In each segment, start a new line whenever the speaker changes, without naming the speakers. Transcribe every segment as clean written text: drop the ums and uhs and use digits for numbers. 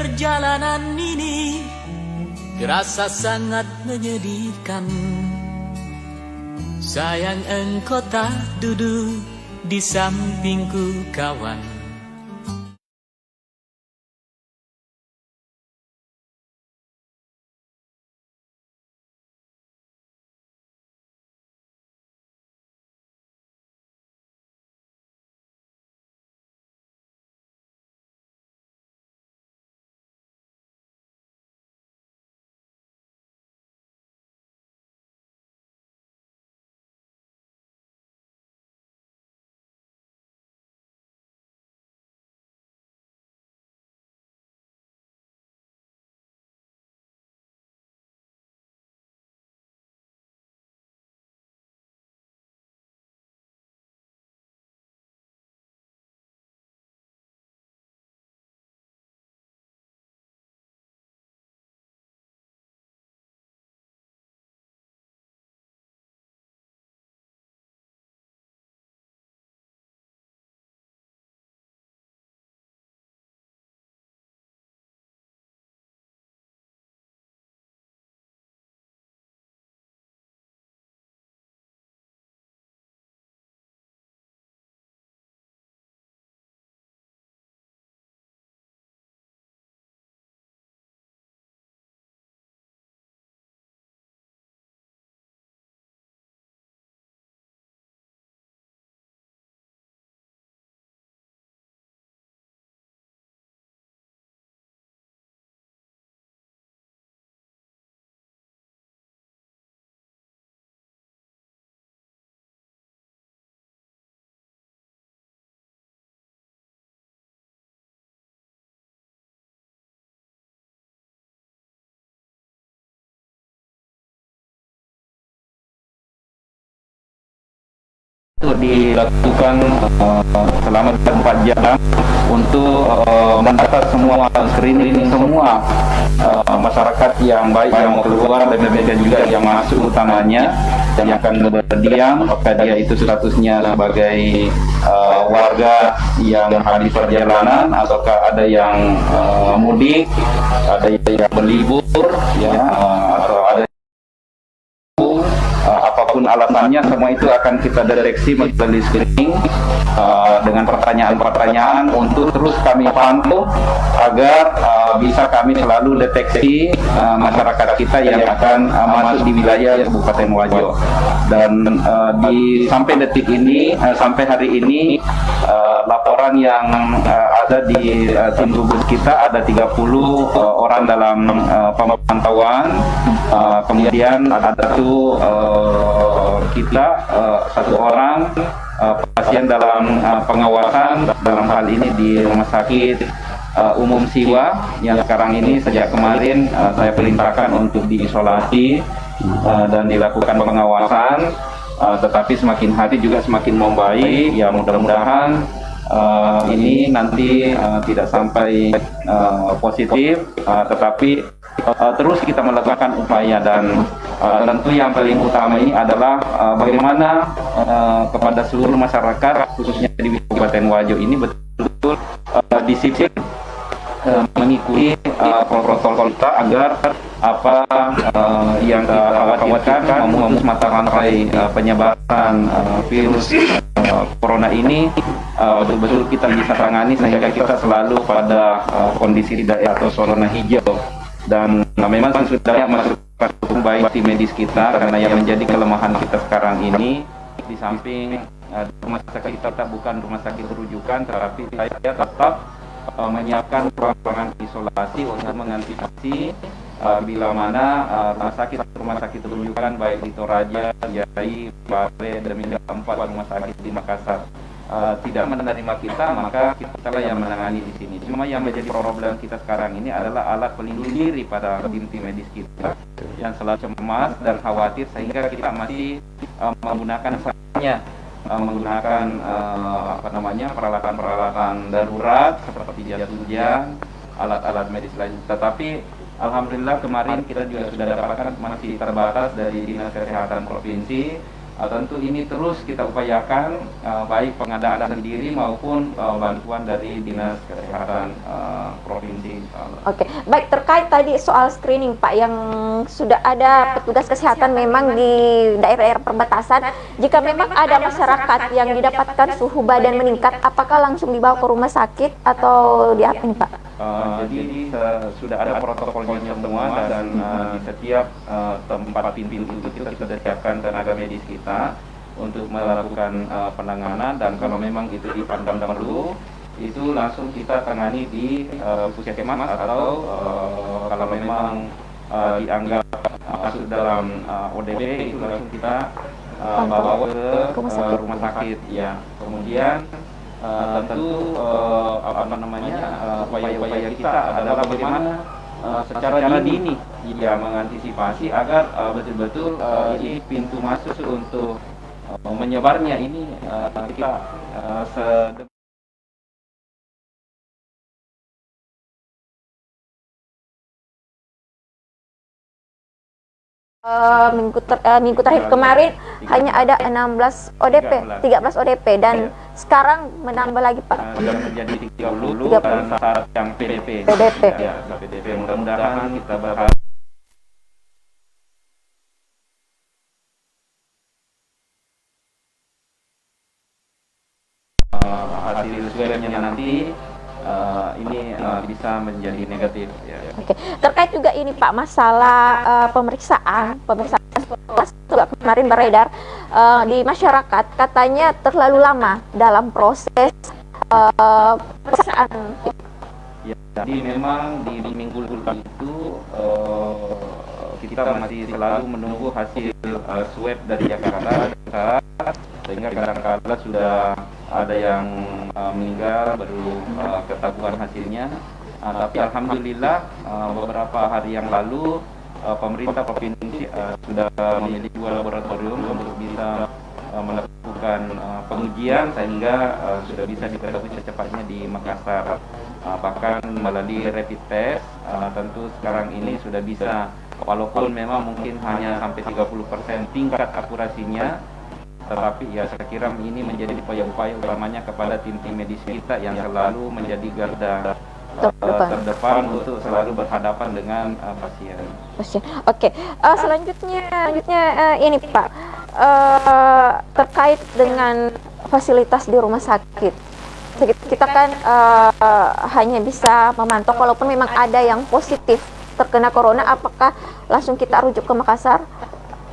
Perjalanan ini terasa sangat menyedihkan. Sayang engkau tak duduk di sampingku kawan.
Itu dilakukan selama 4 jam untuk mendata semua screening semua masyarakat yang baik yang mau keluar dan demikian juga yang masuk utamanya yang akan berdiam, apakah dia itu statusnya sebagai warga yang habis perjalanan ataukah ada yang mudik, ada yang berlibur ya, atau ada apapun alasannya, semua itu akan kita deteksi melalui screening dengan pertanyaan-pertanyaan untuk terus kami pantau agar bisa kami selalu deteksi masyarakat kita yang akan masuk di wilayah Kabupaten Wajo. Dan sampai detik ini, sampai hari ini laporan yang ada di tim gugus kita ada 30 orang dalam pemantauan, kemudian ada satu kita satu orang pasien dalam pengawasan, dalam hal ini di Rumah Sakit Umum Siwa yang sekarang ini sejak kemarin saya perintahkan untuk diisolasi dan dilakukan pengawasan, tetapi semakin hari juga semakin membaik ya, mudah-mudahan ini nanti tidak sampai positif, tetapi terus kita melakukan upaya. Dan tentu yang paling utama ini adalah bagaimana kepada seluruh masyarakat khususnya di Kabupaten Wajo ini betul-betul disiplin mengikuti protokol kita agar apa yang kita khawatirkan memutus mata rantai penyebaran virus corona ini betul-betul kita bisa tangani sehingga kita selalu pada kondisi tidak atau zona hijau. Dan memang sudah masuk baik tim medis kita, karena yang menjadi kelemahan kita sekarang ini di samping rumah sakit kita bukan rumah sakit rujukan, tetapi saya tetap menyiapkan ruangan isolasi untuk mengantisipasi bila mana rumah sakit rujukan baik di Toraja, Jai, Pare, dan empat rumah sakit di Makassar tidak menerima kita, maka kita lah yang menangani di sini. Cuma yang menjadi problem kita sekarang ini adalah alat pelindung diri pada tim medis kita yang selalu cemas dan khawatir, sehingga kita masih menggunakan peralatan-peralatan darurat seperti jas hujan, alat-alat medis lain. Tetapi alhamdulillah kemarin kita juga sudah dapatkan masih terbatas dari Dinas Kesehatan Provinsi Tentu ini terus kita upayakan, baik pengadaan sendiri maupun bantuan dari Dinas Kesehatan Provinsi.
Oke, baik, terkait tadi soal screening Pak, yang sudah ada petugas kesehatan memang di daerah-daerah perbatasan, jika memang ada masyarakat yang didapatkan suhu badan meningkat, apakah langsung dibawa ke rumah sakit atau di apa nih Pak?
Jadi sudah ada protokolnya semua, dan di setiap tempat pintu itu kita sudah siapkan tenaga medis kita untuk melakukan penanganan, dan kalau memang itu dipandang perlu, itu langsung kita tangani di puskesmas, atau kalau memang dianggap masuk dalam ODP, itu langsung kita bawa ke rumah sakit. Ya, kemudian tentu upaya-upaya kita adalah bagaimana secara dini ya mengantisipasi agar betul-betul ini pintu masuk untuk menyebarnya ini kita
minggu terakhir kemarin hanya ada 16 ODP, 13 ODP, dan sekarang menambah lagi Pak.
sudah menjadi 30 dan syarat yang PDP. Ya, PDP. Mudah-mudahan kita berharap hasil swabnya nanti ini bisa menjadi negatif. Ya.
Oke, terkait juga ini Pak, masalah pemeriksaan juga kemarin beredar di masyarakat, katanya terlalu lama dalam proses pemeriksaan.
Ya, jadi memang di minggu lalu itu kita masih selalu menunggu hasil swab dari Jakarta, sehingga kadang-kadang sudah ada yang meninggal baru ketahuan hasilnya. Tapi alhamdulillah beberapa hari yang lalu pemerintah provinsi sudah memiliki 2 laboratorium untuk bisa melakukan pengujian, sehingga sudah bisa diketahui secepatnya di Makassar. Bahkan melalui rapid test, tentu sekarang ini sudah bisa, walaupun memang mungkin hanya sampai 30% tingkat akurasinya, tetapi ya saya kira ini menjadi upaya-upaya utamanya kepada tim-tim medis kita yang selalu menjadi garda terdepan untuk selalu berhadapan dengan pasien.
Oke, selanjutnya ini Pak, terkait dengan fasilitas di rumah sakit. Kita kan hanya bisa memantau, walaupun memang ada yang positif terkena corona, apakah langsung kita rujuk ke Makassar?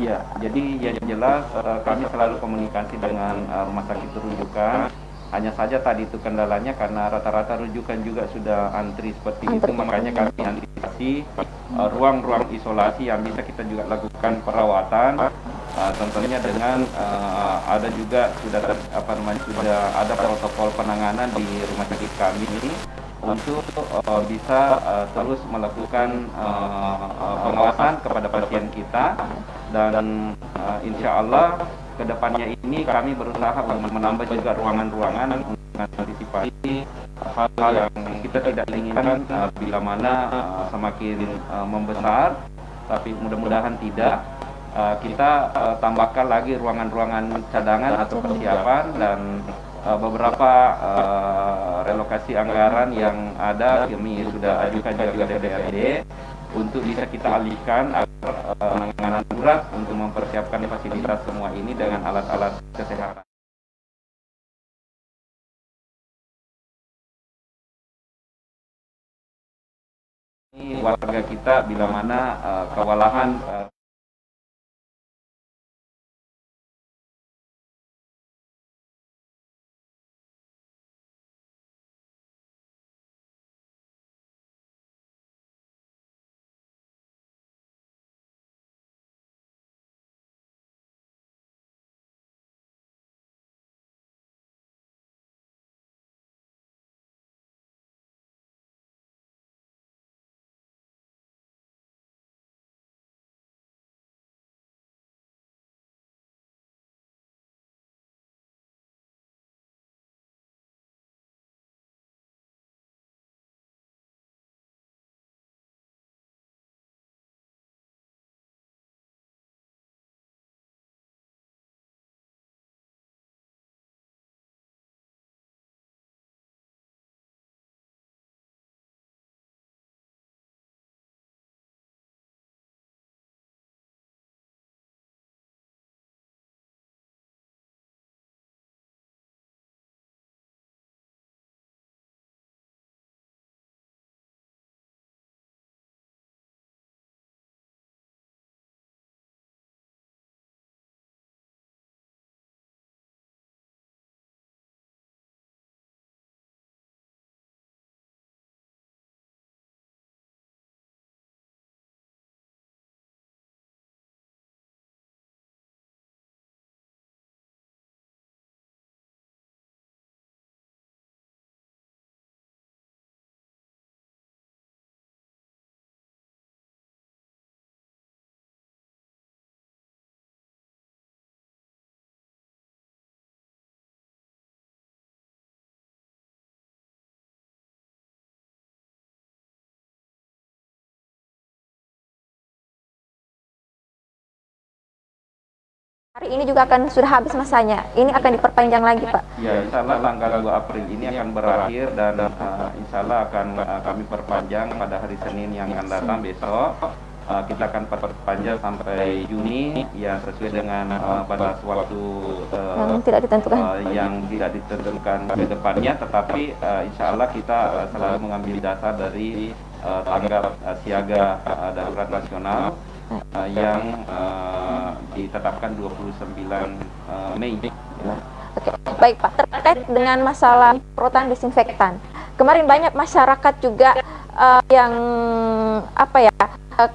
Ya, jadi yang jelas kami selalu komunikasi dengan rumah sakit rujukan. Hanya saja tadi itu kendalanya karena rata-rata rujukan juga sudah antri seperti itu, makanya kami antisipasi ruang-ruang isolasi yang bisa kita juga lakukan perawatan. Tentunya dengan ada juga sudah ada protokol penanganan di rumah sakit kami ini untuk bisa terus melakukan pengawasan kepada pasien kita, dan insya Allah kedepannya ini kami berusaha menambah juga ruangan-ruangan untuk mengantisipasi hal-hal yang kita tidak inginkan bila mana semakin membesar, tapi mudah-mudahan tidak. Kita tambahkan lagi ruangan-ruangan cadangan atau persiapan, dan beberapa relokasi anggaran yang ada kami sudah ajukan juga DPRD untuk bisa kita alihkan agar penanganan darurat untuk mempersiapkan fasilitas semua ini dengan alat-alat kesehatan. Ini warga kita bila mana kewalahan
Hari ini juga akan sudah habis masanya. Ini akan diperpanjang lagi, Pak.
Ya, insya Allah tanggal 2 April ini akan berakhir dan insya Allah akan kami perpanjang pada hari Senin yang akan datang besok. Kita akan perpanjang sampai Juni, ya sesuai dengan batas waktu
Yang tidak ditentukan.
yang tidak ditentukan ke depannya. Tetapi insya Allah kita selalu mengambil dasar dari tanggap siaga darurat nasional yang ditetapkan 29 Mei.
Oke, baik Pak. Terkait dengan masalah penyemprotan disinfektan, kemarin banyak masyarakat juga yang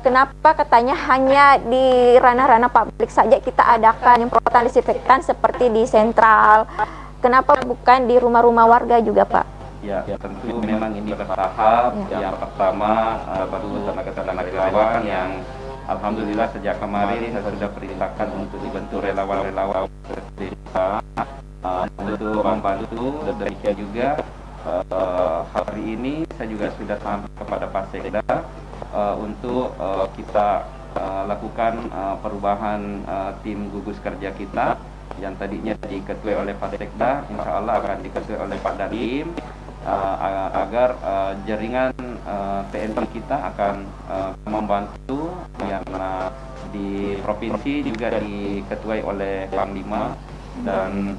kenapa katanya hanya di ranah-ranah publik saja kita adakan penyemprotan disinfektan seperti di sentral. Kenapa bukan di rumah-rumah warga juga, Pak?
Ya, tentu memang ini bertahap. Yang pertama baru tenaga-tenaga relawan yang alhamdulillah sejak kemarin saya sudah perintahkan untuk dibentuk relawan-relawan desa untuk membantu. Demikian juga hari ini saya juga sudah sampai kepada Pak Sekda untuk kita lakukan perubahan tim gugus kerja kita yang tadinya diketuai oleh Pak Sekda, insya Allah akan diketuai oleh Pak Dandim, agar jaringan TNI kita akan membantu yang di provinsi juga diketuai oleh Panglima, dan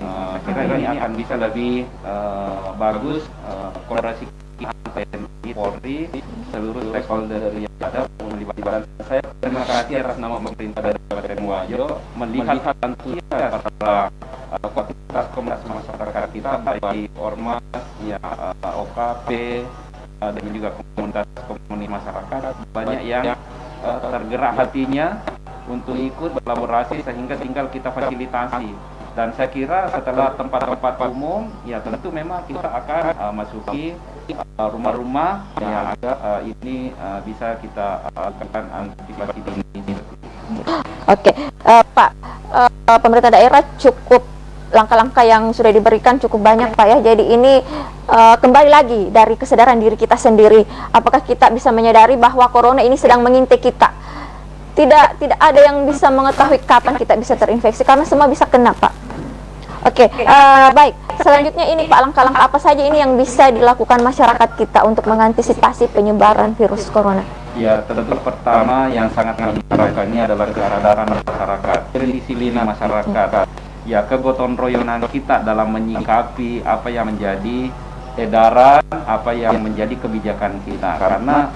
kira ini akan bisa lebih bagus kolaborasi TNI, Polri, seluruh stakeholder yang ada melibatkan. Saya terima kasih atas nama pemerintah dari Kabupaten Wajo melihat tentunya para kualitas komunitas masyarakat kita, baik ormas, ya OKP, dan juga komunitas masyarakat, banyak yang tergerak hatinya untuk ikut berkolaborasi sehingga tinggal kita fasilitasi. Dan saya kira setelah tempat-tempat umum, ya tentu memang kita akan masuki rumah-rumah yang agak ini bisa kita lakukan antisipasi dini.
Oke, Pak, pemerintah daerah cukup langkah-langkah yang sudah diberikan cukup banyak, Pak ya. Jadi ini kembali lagi dari kesadaran diri kita sendiri. Apakah kita bisa menyadari bahwa corona ini sedang mengintai kita? Tidak ada yang bisa mengetahui kapan kita bisa terinfeksi karena semua bisa kena, Pak. Oke, baik. Selanjutnya ini Pak, langkah-langkah apa saja ini yang bisa dilakukan masyarakat kita untuk mengantisipasi penyebaran virus corona?
Ya, tentu pertama yang sangat kami harapkan ini adalah kesadaran masyarakat, kedisiplinan masyarakat, ya kegotong royonan kita dalam menyikapi apa yang menjadi edaran, apa yang menjadi kebijakan kita. Karena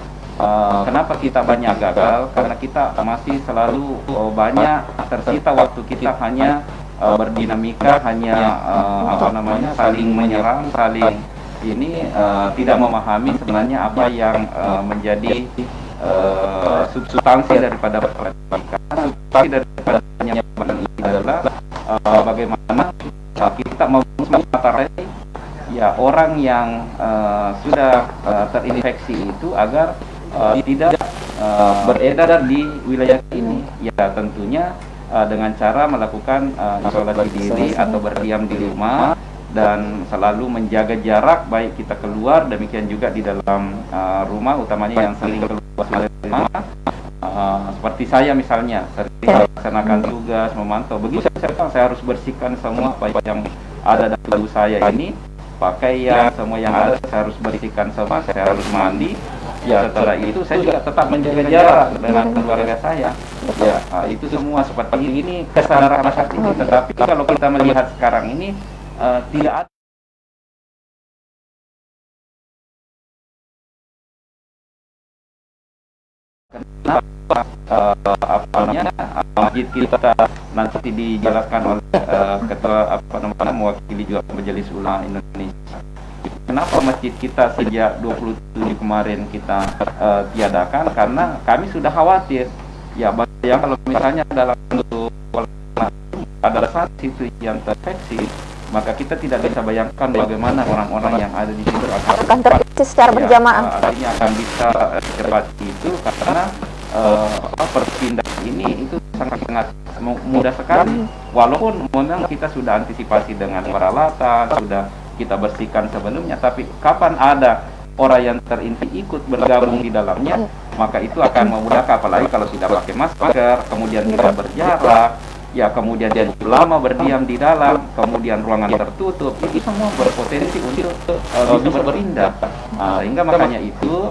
kenapa kita banyak gagal? Karena kita masih selalu banyak tersita waktu kita hanya berdinamika, hanya saling menyerang, saling ini tidak memahami sebenarnya apa yang menjadi substansi daripada pendidikan. Substansi daripada penyebaran ini adalah bagaimana kita mematarai ya orang yang sudah terinfeksi itu agar tidak beredar di wilayah ini. Ya tentunya dengan cara melakukan isolasi diri atau berdiam di rumah dan selalu menjaga jarak baik kita keluar, demikian juga di dalam rumah, utamanya yang sering keluar dari rumah. Seperti saya misalnya sering melaksanakan tugas memantau, begitu saya harus bersihkan semua baik yang ada dalam tubuh saya ini, pakaian semua yang ada saya harus bersihkan semua, saya harus mandi. Ya setelah itu saya juga tetap menjaga jarak dengan keluarga saya. Ya itu semua seperti ini kesadaran masyarakat ini. Tetapi kalau kita melihat sekarang ini tidak ada masjid kita nanti dijelaskan oleh ketua mewakili juga Majelis Ulama Indonesia. Kenapa masjid kita sejak 27 kemarin kita tiadakan? Karena kami sudah khawatir. Ya, yang kalau misalnya dalam bentuk ada satu situ yang terinfeksi, maka kita tidak bisa bayangkan bagaimana orang-orang yang ada di situ
akan terinfeksi secara berjamaah.
Artinya akan bisa cepat itu karena perpindahan ini itu sangat mudah sekali. Walaupun memang kita sudah antisipasi dengan peralatan, sudah kita bersihkan sebelumnya, tapi kapan ada orang yang terinfeksi ikut bergabung di dalamnya, maka itu akan memudahkan, apalagi kalau tidak pakai masker, kemudian tidak berjarak, ya kemudian dia lama berdiam di dalam, kemudian ruangan tertutup, itu semua berpotensi untuk bisa berpindah. Sehingga makanya itu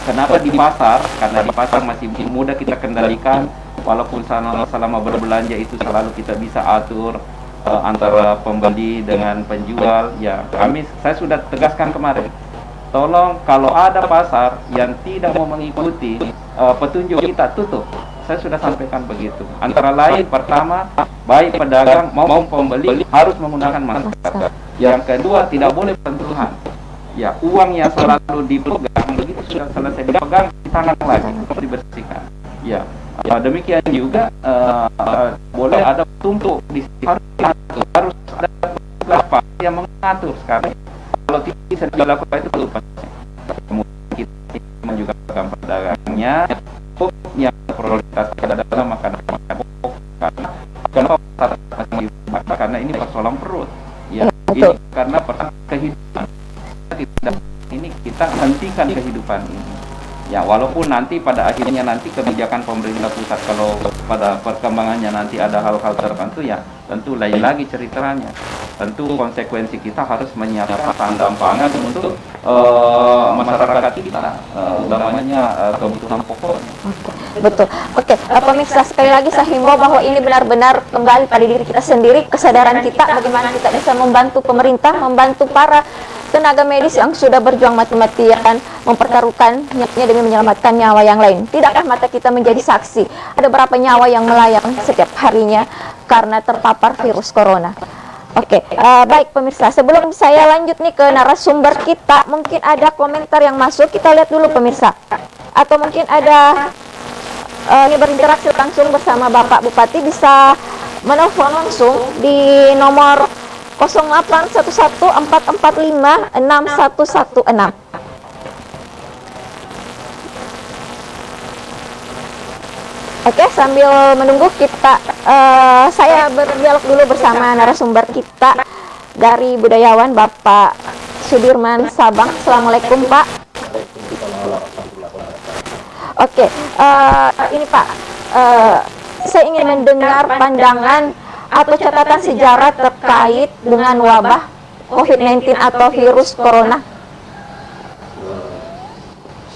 kenapa di pasar, karena di pasar masih mudah kita kendalikan, walaupun selama berbelanja itu selalu kita bisa atur antara pembeli dengan penjual. Ya, saya sudah tegaskan kemarin, tolong kalau ada pasar yang tidak mau mengikuti petunjuk kita, tutup. Saya sudah sampaikan begitu. Antara lain, pertama, baik pedagang maupun pembeli harus menggunakan masker. Yang kedua, tidak boleh sentuhan. Ya, uang yang selalu dipegang, begitu sudah selesai dipegang, tangan lagi, dibersihkan. Ya, demikian juga boleh ada tumpuk di sini, harus ada beberapa yang mengatur sekarang. Kalau tidak bisa dilakukan itu lupa. Kemudian kita juga pedagangnya yang prioritas adalah makanan pokok. Karena ini persoalan perut. Ya, ini karena kehidupan ini kita hentikan kehidupan ini. Ya, walaupun nanti pada akhirnya nanti kebijakan pemerintah pusat kalau pada perkembangannya nanti ada hal-hal tertentu, ya tentu lain lagi ceritanya. Tentu konsekuensi kita harus menyiapkan sandang pangan untuk masyarakat kita, utamanya kebutuhan pokok.
Betul. Oke, pemirsa, sekali lagi saya himbau bahwa ini benar-benar kembali pada diri kita sendiri, kesadaran kita bagaimana kita bisa membantu pemerintah, membantu para tenaga medis yang sudah berjuang mati-matian mempertaruhkan nyawanya demi menyelamatkan nyawa yang lain. Tidakkah mata kita menjadi saksi ada berapa nyawa yang melayang setiap harinya karena terpapar virus corona? Oke, baik pemirsa, sebelum saya lanjut nih ke narasumber kita, mungkin ada komentar yang masuk, kita lihat dulu pemirsa. Atau mungkin ada ini berinteraksi langsung bersama Bapak Bupati, bisa menelpon langsung di nomor 081144561116. Oke, sambil menunggu kita, saya berdialog dulu bersama narasumber kita dari budayawan Bapak Sudirman Sabang. Assalamualaikum Pak. Oke, ini Pak, saya ingin mendengar pandangan atau catatan sejarah terkait dengan wabah COVID-19 atau virus corona.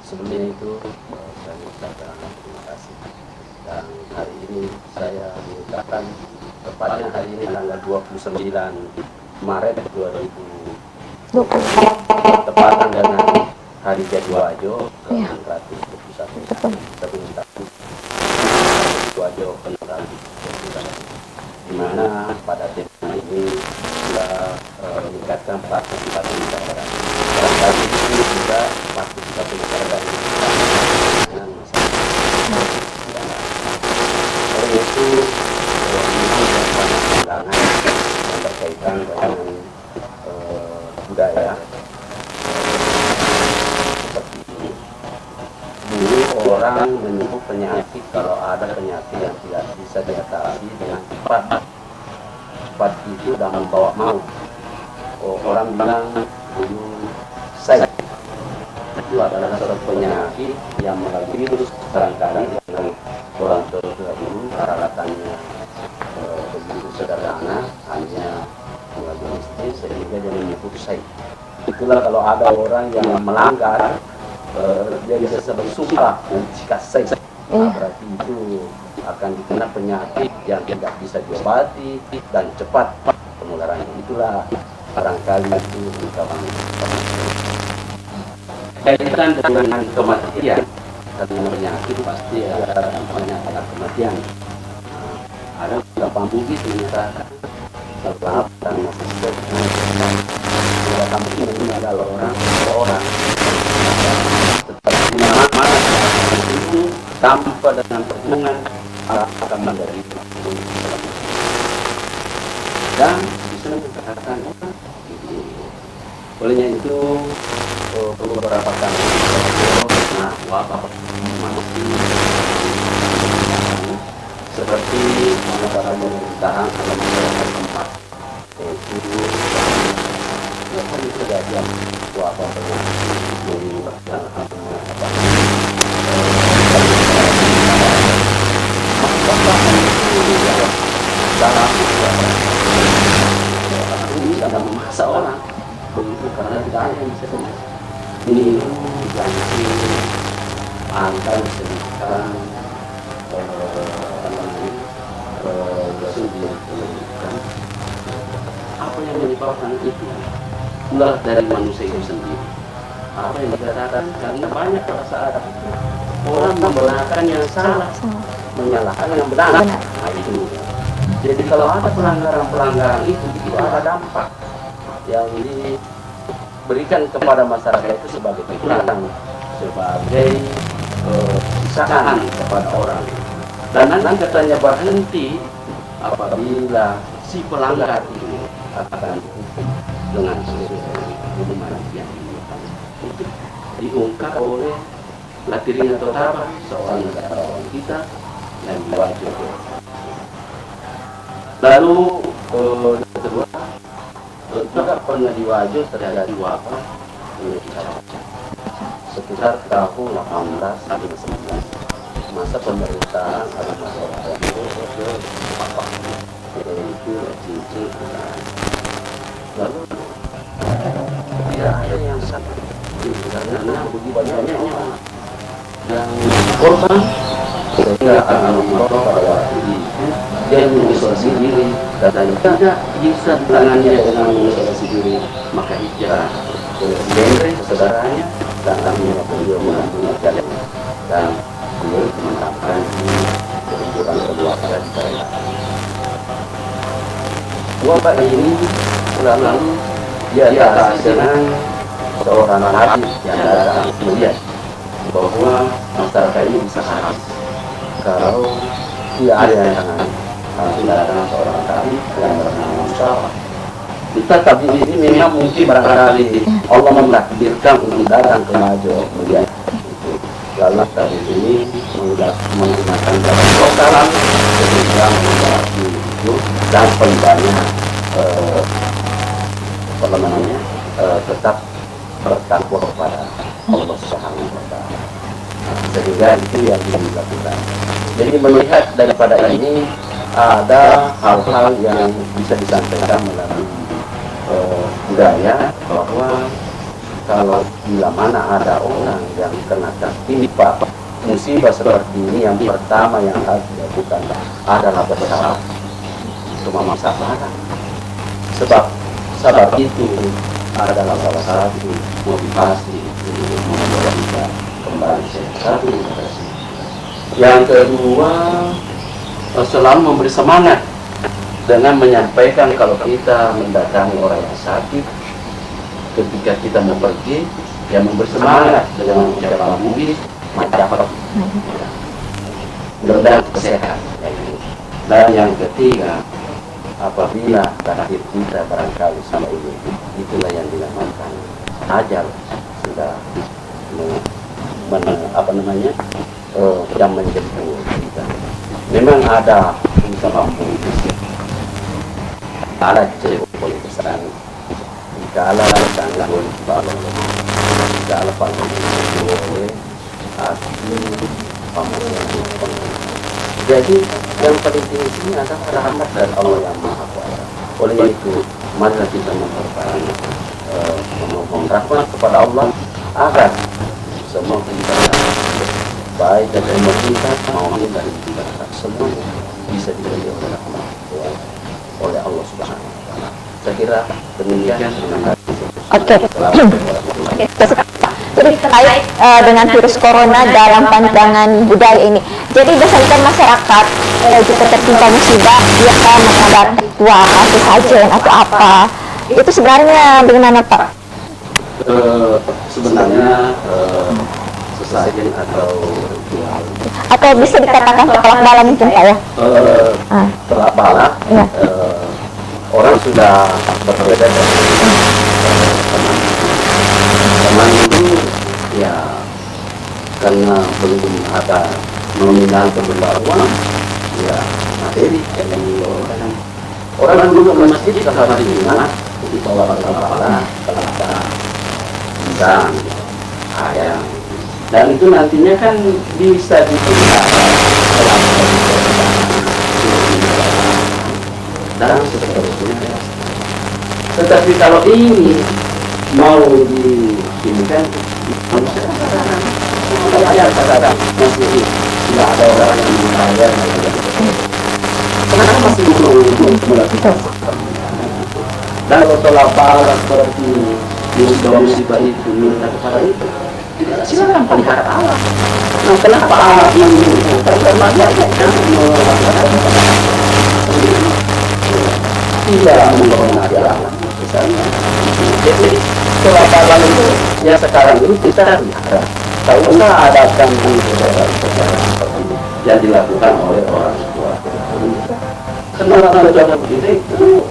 Sebelum itu saya mengucapkan terima kasih, dan hari ini saya mengucapkan tepatnya hari ini tanggal 29 Maret 2020 tepatan dengan Hari Jadi Wajo ke-121 Wajo ke-121, di mana pada tema ini sudah meningkatkan partisipasi masyarakat. Dan kali ini juga partisipasi masyarakat dengan masyarakat. Oleh itu, memang banyak pandangan yang berkaitan dengan budaya. Seperti ini, dulu orang menyebut penyakit kalau ada penyakit yang tidak bisa diatasi dengan cepat. Cepat itu sudah membawa maut. Orang bilang dulu saya itu adalah suatu penyakit yang melalui virus, barangkali dengan orang terdahulu peralatannya begitu sederhana, hanya melalui istri, sehingga dia menyebut saya. Itulah kalau ada orang yang melanggar, dia bisa bersumpah jika saya, berarti itu akan dikena penyakit yang tidak bisa diobati dan cepat penularannya. Itulah barangkali itu kawan. Kaitan dengan kematian, karena penyakit pasti ada dampaknya pada kematian. Ada beberapa bukti menyatakan sebab dan masih beberapa mungkin ini adalah orang tetapi nama itu tanpa dengan perhubungan akan menderita. Dan bisa dikatakan olehnya itu beberapa kali wabah masih seperti negara pemerintahan atau masyarakat tempat, yaitu kali kejadian wabah menyebabkan akan sedikitkan apa yang menyebabkan itu ulah dari manusia itu sendiri. Apa yang dikatakan karena banyak pada saat orang membenarkan yang salah, menyalahkan yang benar. Nah, itu. Jadi kalau ada pelanggaran-pelanggaran itu ada dampak yang diberikan kepada masyarakat itu sebagai kekurangan, sebagai siksaan kepada orang. Dan nanti katanya berhenti apabila si pelanggar ini akan dihukum dengan hukuman yang itu diungkap oleh Latirina Totaba, seorang negarawan kita yang diwajib. Lalu kedua, juga pernah diwajib terjadi wabah sekitar tahun 1859. Masa pemerintahan ada masyarakat itu cincin. Lalu tidak ada yang sakit karena begitu banyaknya yang korban sehingga anak-anak pada waktu itu dia mengisolasi diri dan tidak bisa ditangani dengan mengisolasi diri, maka hijrah ke Bendre saudaranya dan kami beliau mengambil dan beliau menetapkan kehidupan keluarga di sana. Wabah ini lalu diatasi dengan seorang hadis yang datang melihat bahwa masyarakat ini bisa habis kalau tidak ada yang tangan. Langsung datang seorang tabib yang bernama Musa. Kita tabib ini memang mungkin barangkali Allah menakdirkan untuk datang ke Majo melihat itu. Lalu tabib ini menggunakan jalan lokal ketika menghadapi itu dan penbanyak apa namanya tetap bertakwa kepada Allah Subhanahu wa Ta'ala. Sehingga itu yang dilakukan. Jadi melihat daripada ini ada hal-hal yang bisa disampaikan melalui budaya bahwa kalau bila mana ada orang yang kena tertimpa musibah seperti ini, yang pertama yang harus dilakukan adalah bersabar. Cuma sabar. Sebab itu adalah salah satu motivasi untuk membawa kita kembali satu. Yang kedua, selalu memberi semangat dengan menyampaikan kalau kita mendatangi orang yang sakit, ketika kita mau pergi, yang memberi semangat dengan ucapan budi, macam mudah-mudahan sehat. Dan yang ketiga, apabila terakhir kita barangkali sama ini, itulah yang dinamakan ajal sudah yang menjemput kita. Memang ada bisa mampu ada cerita politiskan kala sangat balon kala balon boleh aku pamer. Jadi yang paling tinggi ini adalah rahmat dari Allah yang Maha Kuasa. Oleh itu, mari kita memohon rahmat kepada Allah agar semua kita baik dan emosi kita maupun dari kita semua bisa diberi oleh rahmat oleh Allah Subhanahu wa Ta'ala. Saya kira demikian.
Oke. Jadi terkait dengan virus corona dalam pandangan budaya ini. Jadi biasanya masyarakat jika tertimpa musibah dia akan menghadap tua atau sajen atau apa. Itu sebenarnya bagaimana Pak?
Sebenarnya sesajen atau ritual.
Atau bisa dikatakan tolak bala mungkin Pak ya?
Tolak bala.
Ya.
Orang sudah berbeda dengan teman itu ya karena belum ada nominal pembaruan ya materi orang dulu ke masjid kalau hari Jumat di bawah kepala pisang ayam dan itu nantinya kan bisa dipelihara dan seterusnya. Tetapi kalau ini mau diinginkan banyak sekarang masih tidak ada orang yang membayar. Kenapa masih belum melakukan? Dan kalau tolak balas seperti musibah itu minta kepada itu, silakan pelihara alam. Nah, kenapa alam yang karena tidak menghormati alam misalnya. Jadi tolak balas itu ya sekarang ini kita pelihara. Tak usah adakan yang dilakukan oleh orang tua. Karena orang tua begitu itu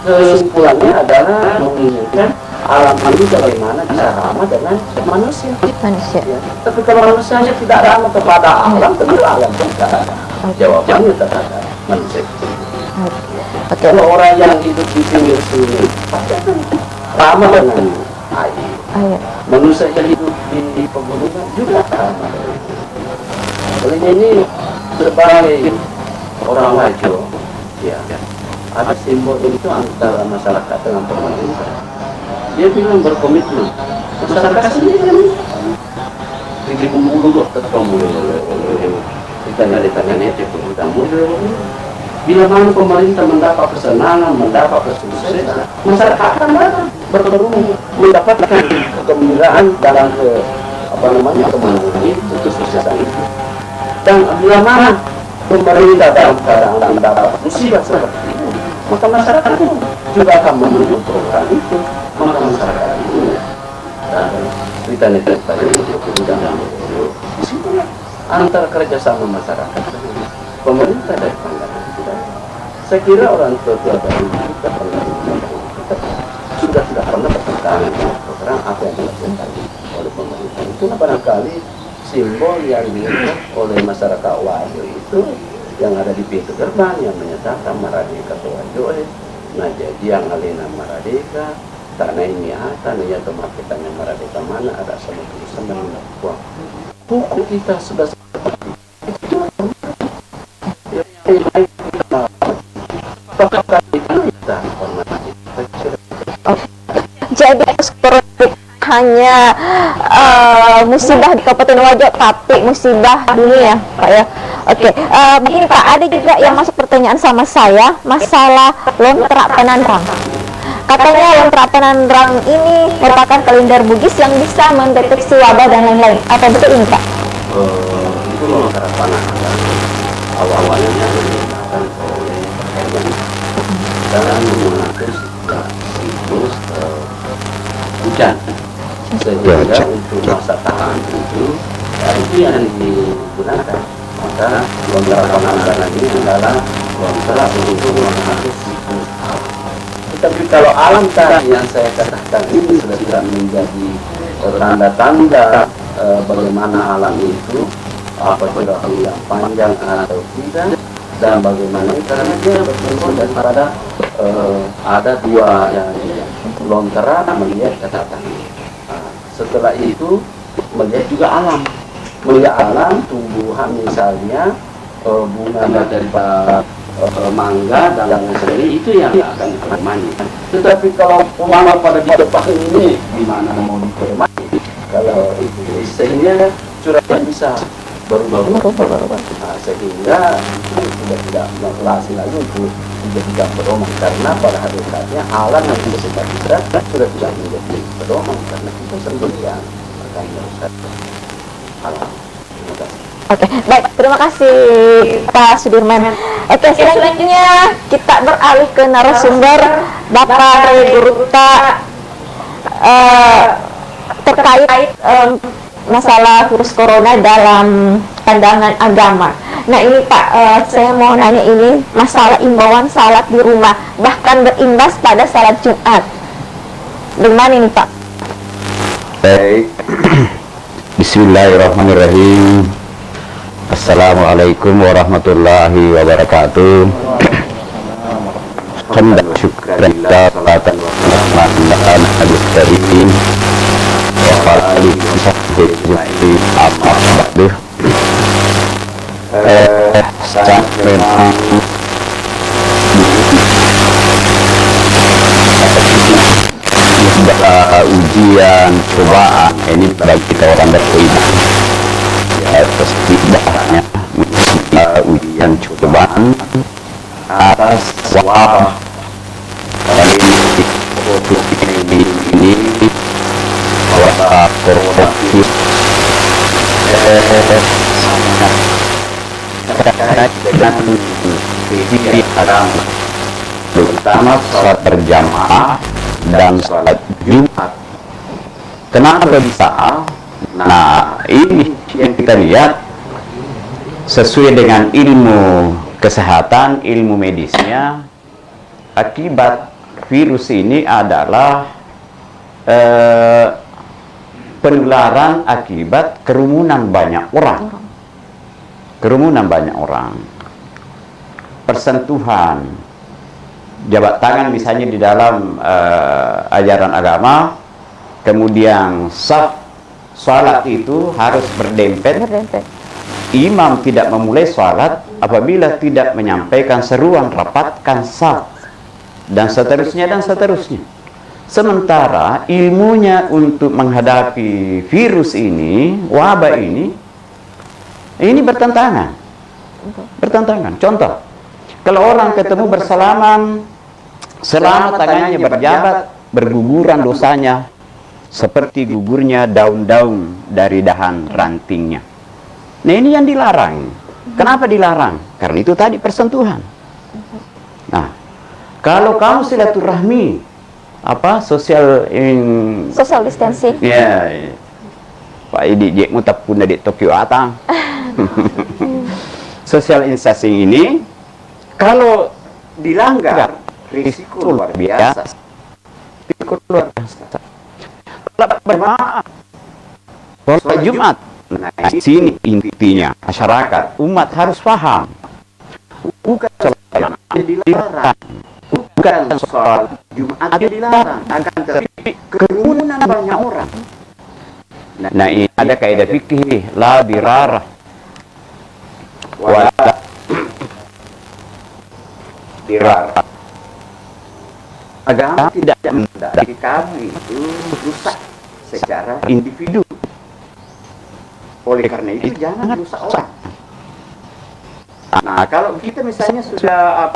kesimpulannya adalah menginginkan alam ini bagaimana bisa ramah dengan manusia. Ya. Tapi kalau manusianya tidak ramah kepada alam, tentu alam tidak ada. Jawabannya tidak ada manusia. Kalau orang yang hidup di pinggir sungai pasti akan ramah dengan air. Manusia yang hidup di pegunungan juga ramah. Oleh ini berbagai orang wajo, ya, ada simbol itu antara masyarakat dengan pemerintah. Dia bilang berkomitmen. Masyarakat sendiri dikumpul ketemu ditanya itu bila mana pemerintah mendapat kesenangan, mendapat kesuksesan, masyarakat akan berkerumun mendapatkan kegembiraan dalam kemenangan itu, kesuksesan itu. Dan bila mana pemerintah dalam keadaan mendapat musibah seperti itu, maka masyarakat juga akan menuju program itu. Maka masyarakat itu dan ditanya tadi disitulah antara kerjasama masyarakat dengan pemerintah dari pandangan kita. Saya kira orang tua dari kita sudah tidak pernah bertentangan dengan program apa yang dilakukan oleh pemerintah. Itulah barangkali simbol yang dilihat oleh masyarakat Wajo itu yang ada di pintu gerbang yang menyatakan Maradeka Wajo, nah jadi yang alena Maradeka, tanah ini tanah yang kemakitannya Maradeka mana ada sama tulisan dan melakukan. Hukum kita sudah seperti itu.
Jadi hanya musibah di Kabupaten Wajo, tapi musibah dunia, Pak ya. Oke, begini Pak, ada juga yang masuk pertanyaan sama saya masalah Lontrak Penandrang. Katanya Lontrak Penandrang ini merupakan kalender Bugis yang bisa mendeteksi wabah dan lain-lain. Apa betul ini Pak?
Itu Lontrak Penandrang awalnya digunakan oleh perharian dan menggunakan siklus hujan, sehingga untuk masa tahan itu yang digunakan. Maka Lontrak Penandrang ini adalah lontrak untuk mengatur siklus alam. Tapi kalau alam tadi yang saya katakan ini sudah tidak menjadi tanda-tanda bagaimana alam itu, apakah yang panjang atau tidak, dan bagaimana karena dia bertumbuh daripada ada dua yang lontera melihat catatan. Setelah itu melihat juga alam, melihat alam tumbuhan misalnya bunga daripada mangga dan lain sebagainya itu yang akan dipermani. Tetapi kalau pemana pada di depan ini gimana mau dipermani? Kalau itu sehingga curahnya bisa berubah-ubah. Nah, sehingga sudah tidak berhasil lagi untuk dijadikan pedoman karena pada hakikatnya alam yang sudah kita bisa sudah tidak menjadi pedoman karena kita sendiri yang akan merusak alam. Terima kasih.
Oke, baik. Terima kasih Pak Sudirman. Oke, selanjutnya kita beralih ke narasumber Bapak Ray Guruta terkait masalah virus corona dalam pandangan agama. Nah ini Pak, saya mau nanya ini masalah imbauan salat di rumah bahkan berimbas pada salat Jumat. Bagaimana ini Pak?
Baik. Bismillahirrahmanirrahim. Assalamualaikum warahmatullahi wabarakatuh. Hamdan syukrillah salatan wa salaman ala karim wa alihi wa sahbihi amma ba'du. Sangat memang ujian cobaan ini bagi kita atas wabah COVID-19 ini, wabah coronavirus terkait dengan kegiatan terutama salat berjamaah dan salat Jumat. Kenapa bisa? Nah, ini yang kita lihat sesuai dengan ilmu kesehatan, ilmu medisnya. Akibat virus ini adalah penularan akibat kerumunan banyak orang. Kerumunan banyak orang. Persentuhan jabat tangan misalnya di dalam ajaran agama, kemudian saf salat itu harus berdempet. Imam tidak memulai salat apabila tidak menyampaikan seruan rapatkan saf, dan seterusnya dan seterusnya. Sementara ilmunya untuk menghadapi virus ini, wabah ini bertentangan. Bertentangan. Contoh, kalau orang ketemu bersalaman, selama tangannya berjabat, berguguran dosanya seperti gugurnya daun-daun dari dahan rantingnya. Nah, ini yang dilarang. Kenapa dilarang? Karena itu tadi persentuhan. Nah, kalau kamu silaturahmi, social
distancing.
Ya, Pak Idi jek mutap pun di Tokyo atang. Social distancing ini kalau dilanggar risiko luar biasa. Risiko luar biasa. Berjamaah sholat Jumat. Nah, di sini intinya masyarakat, umat harus paham. Bukan sholat dilarang, bukan sholat Jumat dilarang, akan tetapi kerumunan banyak orang. Nah, ini ada kaidah fikih la dirarah wala dirarah. Agama tidak mendaki kamu itu rusak secara individu. Oleh karena itu jangan rusak orang. Nah, kalau kita misalnya sudah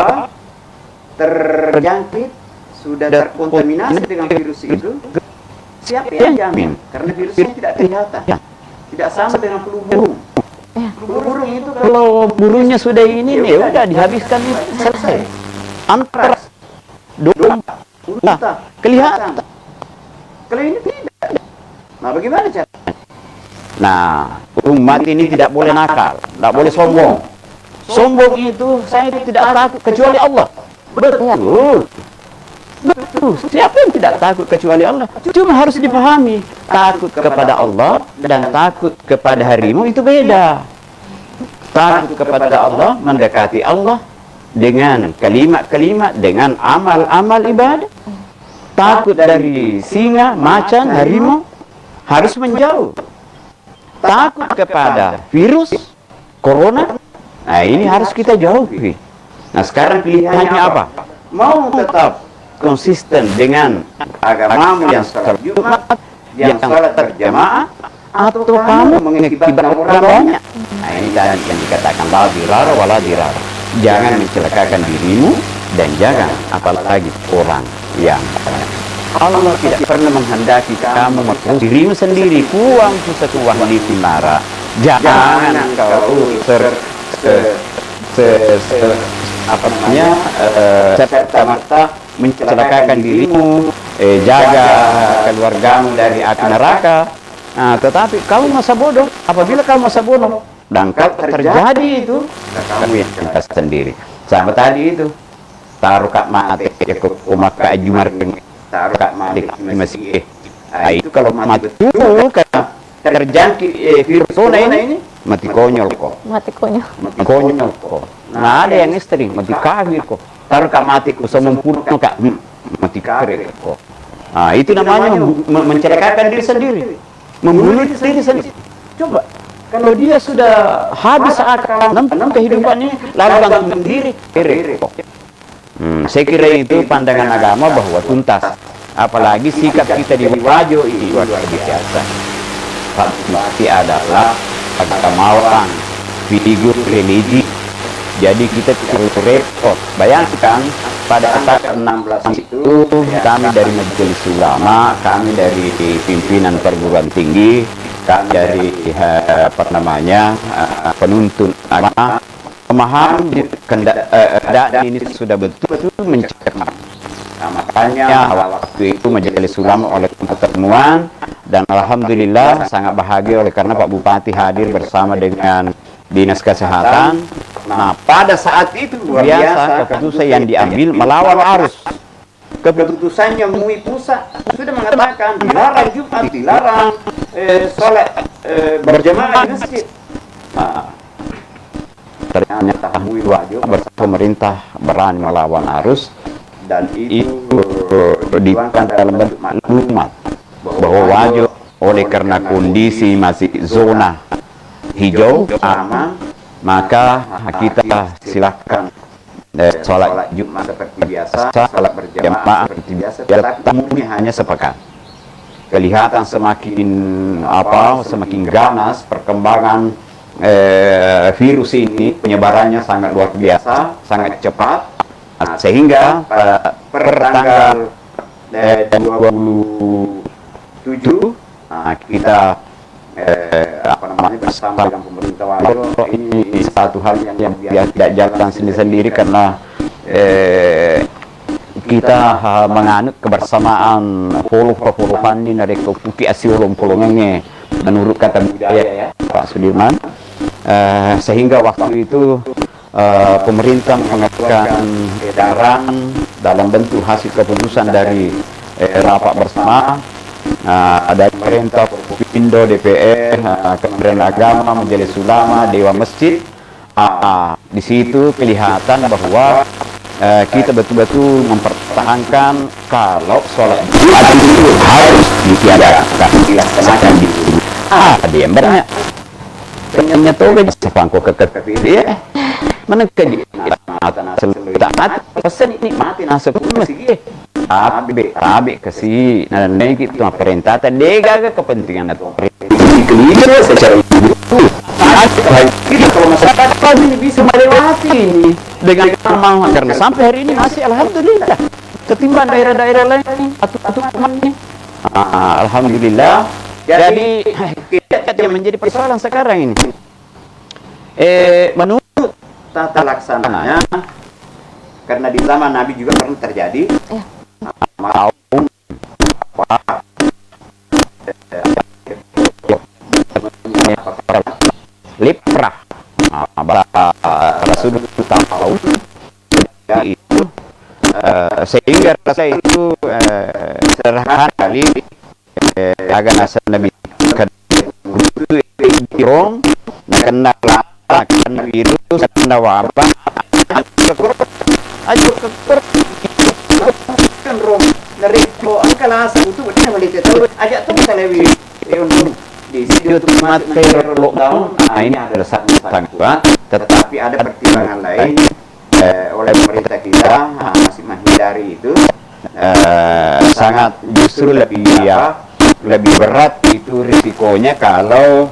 terjangkit, sudah terkontaminasi dengan virus itu, siapa yang jamin? Karena virusnya tidak kelihatan, tidak sama dengan flu burung. Flu burung itu kalau burungnya sudah ini nih, udah dihabiskan selesai. Antraks, domba, unta, kelihatan. Kalau ini tidak. Nah, bagaimana cara? Nah, umat ini tidak boleh nakal, tidak boleh sombong. Sombong itu saya tidak takut kecuali Allah. Betul. Betul. Siapa yang tidak takut kecuali Allah? Cuma harus dipahami, takut kepada Allah dan takut kepada harimau itu beda. Takut kepada Allah, mendekati Allah dengan kalimat-kalimat, dengan amal-amal ibadah. Takut dari singa, macan, harimau harus menjauh. Takut kepada virus corona, nah ini harus kita jauhi. Nah, sekarang pilihannya apa? Mau tetap konsisten dengan agamamu yang sholat Jumat, yang sholat berjamaah, atau kamu mengakibatkan orang banyak? Nah, ini tadi yang dikatakan la dirara wala dirara. Jangan mencelakakan dirimu dan jangan apalagi orang yang Allah tidak pernah menghendaki kamu merusak dirimu sendiri, kuang sekuah di pinara. Jangan kau serta-merta mencelakakan dirimu, jaga keluargamu dari api neraka. Nah, tetapi kamu masa bodoh. Apabila kamu masa bodoh dan terjadi itu, kamu yang kita sendiri. Sama tadi itu, taruh kat mati ikut umat ke Jumar, taruh kat mati di masjid. Nah, itu kalau mati betul karena terjangkit virus corona ini, mati konyol kok. Mati konyol kok. Nah, ada yang istri mati kafir kok. Taruh kat mati ku semempurna kak, mati kafir kok. Nah, itu namanya mencelakakan diri sendiri, membunuh diri sendiri. Coba, kalau dia sudah habis akal tentang kehidupannya, lalu gantung diri, kok. Saya kira itu pandangan agama bahwa tuntas. Apalagi sikap kita di wajah itu luar biasa. Mati adalah agamawan, figur religi
Jadi kita tidak repot. Bayangkan pada tanggal 16 itu kami dari Majelis Ulama, kami dari pimpinan perguruan tinggi, kami dari penuntut agama, memahami keadaan ini sudah betul-betul mencermat. Nah, makanya waktu itu Majelis Ulama oleh pertemuan, dan alhamdulillah sangat bahagia oleh karena Pak Bupati hadir bersama dengan Dinas Kesehatan. Nah, pada saat itu luar biasa keputusan yang diambil melawan arus.
Keputusannya MUI pusat sudah mengatakan dilarang Jumat, dilarang sholat berjamaah di masjid.
Nah, ternyata MUI wajib bersama pemerintah berani melawan arus, dan itu dituangkan dalam bentuk maklumat bahwa wajib oleh karena kondisi masih zona hijau aman, maka kita silakan sholat Jumat seperti biasa, sholat berjamaah seperti biasa, tetapi umumnya hanya sepekan. Kelihatan semakin ganas perkembangan virus ini, penyebarannya sangat luar biasa, sangat cepat. Nah, sehingga per tanggal 27 kita bersama dengan pemerintah Wajo, ini satu hal yang tidak jalan sendiri karena kita menganut kebersamaan puluhan ini dari kopi asiolong polongenge menurut kata budaya ya Pak Sudirman, sehingga waktu itu pemerintah mengeluarkan edaran dalam bentuk hasil keputusan dari rapat bersama dari pemerintah, Provindo, DPR, Kementerian Agama, Majelis Ulama, Dewan Masjid. Di situ kelihatan bahwa kita betul-betul mempertahankan kalau sholat Jumat itu harus ditiadakan, dilaksanakan di dia bernya penyanya toga sepangko ya mana kedi taat pesan ini mati nasa masih abe kasih naik itu perintah dega kepentingan atau kelima secara kita kalau masyarakat ini bisa melewati ini dengan aman, karena sampai hari ini masih alhamdulillah ketimbang daerah-daerah lain atau temannya. Alhamdulillah. Jadi kita yang menjadi persoalan sekarang ini menurut
tata laksananya, karena di zaman Nabi juga pernah terjadi
liprah Rasulullah tahu itu sehingga rasa itu sederhana kali agak nasa Nabi Rom kena kena virus kena wabah aja
kan Rom dari angkalasa itu dia melihat tahu aja tuh kita lebih di situ mati lockdown.
Ini adalah sangat
tetapi ada pertimbangan lain oleh pemerintah kita masih menghindari itu,
sangat justru lebih berat itu risikonya kalau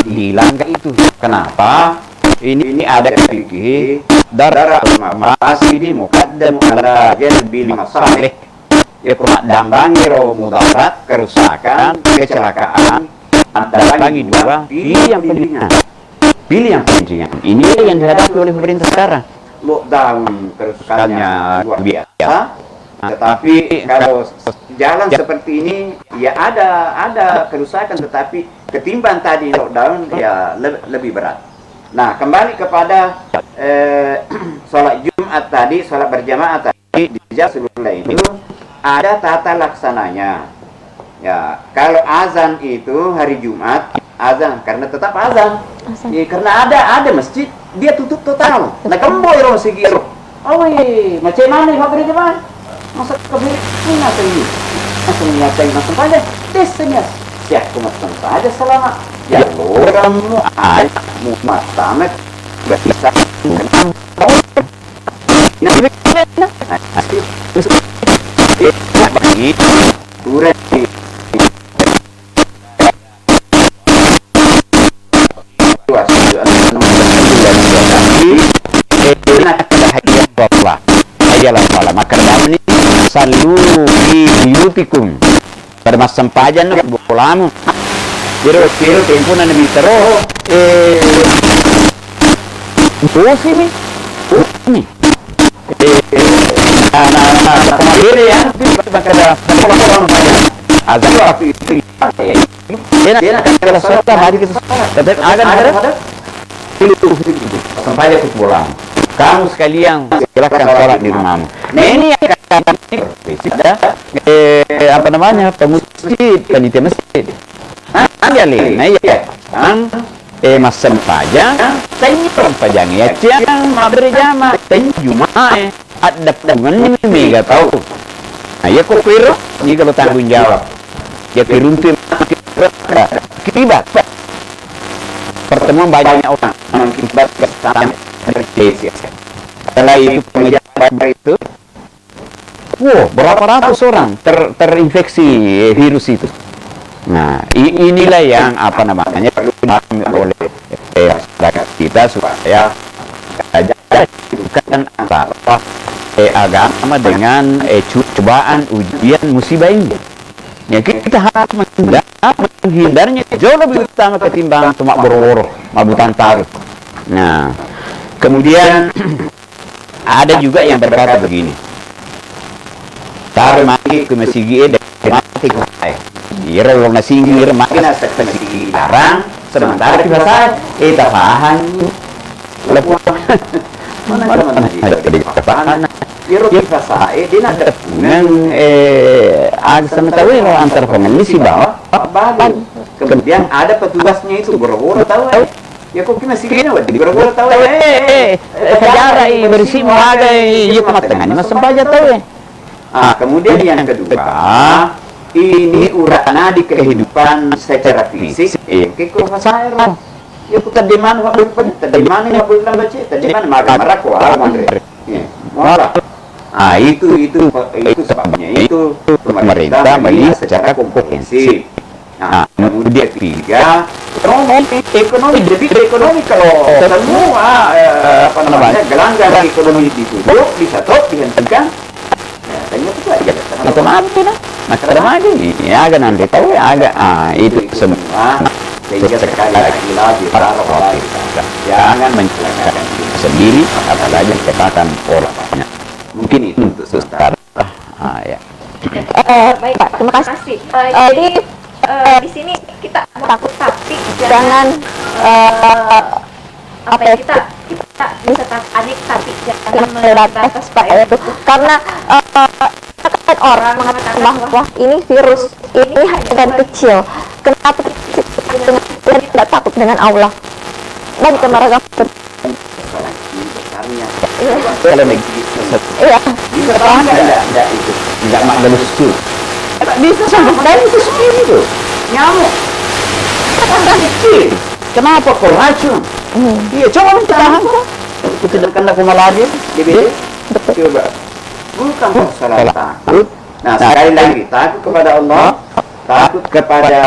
dihilangkan itu. Kenapa? Ini ada fikih darah masih di muqaddam ala jalbil masalih, yaitu dambangi mudarat, kerusakan, kecelakaan, dambangi dua, pilih yang pentingan. Ini yang dihadapi oleh pemerintah sekarang.
Lockdown kerusakannya luar biasa, tetapi kalau jalan seperti ini ya ada kerusakan, tetapi ketimbang tadi lockdown ya lebih berat. Nah, kembali kepada sholat Jumat tadi, sholat berjamaah tadi di Jasulullah itu ada tata laksananya. Ya, kalau azan itu hari Jumat azan karena tetap azan. Ya, karena ada masjid dia tutup total. Nah, kemboy ro sigiro. Oh, macam mana maghrib jemaah? Masa kebiri ini ini. Langsung nyatain langsung saja. Tesnya. Siap kumatkan saja selama ya orang muat tamat bisa
Allah. Maka dalam ini salu fi buyutikum. Pada masa sempajan bolamu. Pero tempo na nabitaro bosi mi. Kemarin ya, maka ada pola-pola azan waktu itu. Dia nak kalau sholat hari kita tetap ada sampai dia pulang. Kamu sekalian silakan sholat di rumahmu. Nah ini akan ada apa namanya panitia masjid. Nah ya mas sempaja tanya pajang ya yang berjamaah tanya jumaah ada teman ini nggak tahu. Nah ya kok kira ini kalau tanggung jawab ya kiruntum kibat pertemuan banyak orang mengibat kesalahan setelah itu pengejaran itu berapa ratus orang terinfeksi virus itu. Nah inilah yang apa namanya perlu dipahami oleh masyarakat kita supaya bukan antara agama dengan cobaan ujian musibah ini. Ya kita harus menghindarnya jauh lebih utama ketimbang cuma boro-boro mabutan taruh. Nah kemudian ada juga yang berkata begini, taruh mati ke masjid mati ke saya ira orang nasingir mati nasa ke masjid larang sementara kita saya tafahan lepas mana tafahan Yero kita saya dia nak dengan agak sementara antar pengisi bawah bagus. Kemudian ada petugasnya itu boro-boro tahu ya kok kita masih gini wadi boro-boro tahu sejarah bersih mau ada yuk matengahnya mas sempaja tahu kemudian yang kedua ini urana di kehidupan secara fisik kiko saya ya kita di mana tadi mana yang boleh baca tadi mana marah kok marah. Itu sebabnya itu pemerintah melihat secara komprehensif. Nah, kemudian ketiga, ekonomi kalau semua apa namanya gelanggang ekonomi ditutup, dihentikan, tanya itu aja. Macam mana ini? Agak nanti tahu agak itu semua sehingga sekali lagi para orang jangan mencelakakan sendiri, apalagi menciptakan orangnya. Mungkin itu untuk sementara. Ya.
Baik Pak, terima kasih. Jadi di sini kita takut tapi jangan kita bisa panik tapi jangan melebatas Pak ya. Karena kan orang mengatakan bahwa ini virus ini hanya kecil. Kenapa kita tidak takut dengan Allah? Dan kemarah
kalau tidak itu tidak maklum itu bisa sampai dari sesuatu itu nyamuk kenapa kok racun iya coba mencegah itu tidak kena malaria
coba bukan masalah takut. Nah sekali lagi takut kepada Allah, takut kepada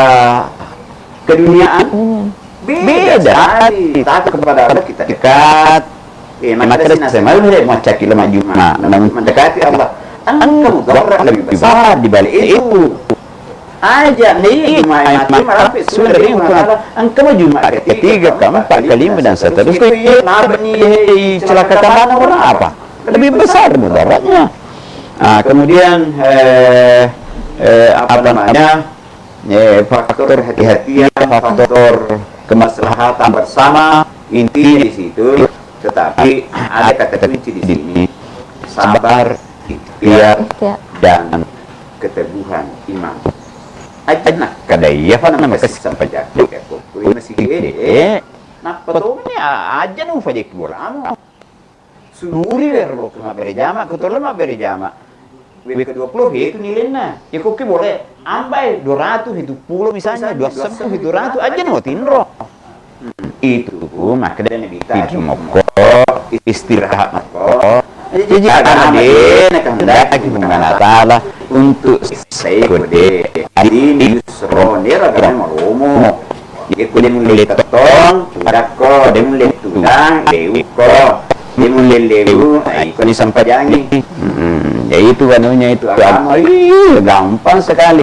keduniaan beda. Takut kepada Allah kita dekat. Maka saya malu mau cek lama Jumat, mendekati Allah. Engkau mudarat lebih besar di balik itu. Aja nih Jumat mati sudah dengan Allah. Engkau Jumat ketiga, keempat, kelima dan seterusnya. Ini celaka tambahan orang apa? Lebih besar mudaratnya. Kemudian apa namanya? Faktor hati-hatian, faktor kemaslahatan bersama inti di situ. Tetapi ada kata kunci di sini, sabar, ikhtiar, dan keteguhan iman. Ajna kadaya apa nama sampai jatuh ya kok masih gede. Nah patungnya aja nu fajek bolam. Suri lo kena berjama, kebetulan mah berjama. W20 itu nilainya. Ya kok boleh ambai 200 itu 10 misalnya 200 itu 200 aja nu tinro. Itu makanya kita moko istirahat moko jadi ada kehendak gimana taala untuk saya kode ini yusro nera kan maromo ikut mulai teton dako mulai
tunggang lewu ko dia mulai lewu ko ni sampajangi ya itu anunya itu agama gampang sekali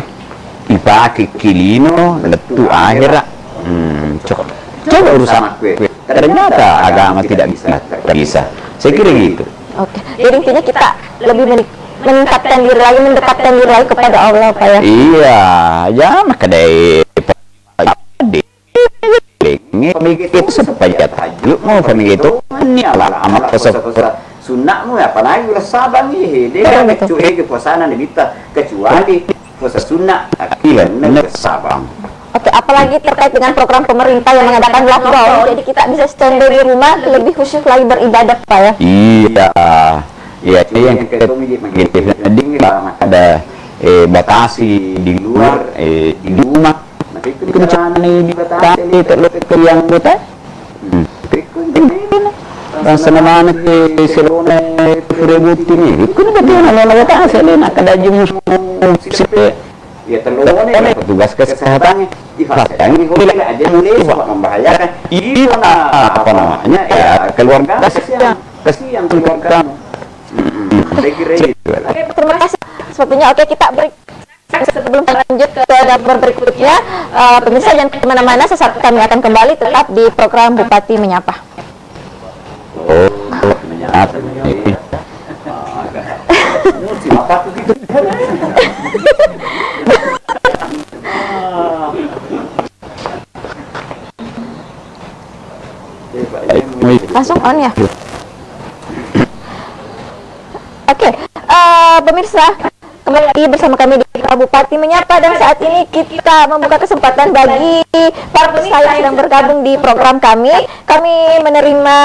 dipakai kilino letu akhirat coba urusan ternyata agama tidak bisa saya kira gitu.
Oke, jadi intinya kita lebih meningkatkan diri lagi, mendekatkan diri lagi kepada Allah, Pak ya.
Iya, ya maka dari pemikir itu supaya tajuk mau pemikir itu ini lah amat
sunnahmu apalagi ulah sabang ini dia kecuali kepuasan kecuali puasa sunnah
benar sabang.
Oke, apalagi terkait dengan program pemerintah yang mengadakan lockdown, jadi kita bisa standby di rumah, lebih khusyuk lagi beribadah, Pak ya.
Iya, iya itu yang kita ada batasi di luar, di rumah. Kencan ini batasi terlalu yang kita. Rasa mana ke selona rebut ini? Kuna betul nama batasi ni nak ada jumus siapa?
Ya terlalu
Petugas kesehatannya
yang boleh aja mulai membahayakan
itu apa namanya ya keluarga
kasihan keluarga.
Oke, terima kasih. Sepertinya oke kita break sebelum lanjut ke gambar berikutnya. Pemirsa jangan kemana-mana, sesaat kami akan kembali tetap di program Bupati Menyapa.
Menyapa.
Langsung on ya. Oke, pemirsa kembali bersama kami di Bupati Menyapa, dan saat ini kita membuka kesempatan bagi para pemirsa yang sedang bergabung di program kami. Kami menerima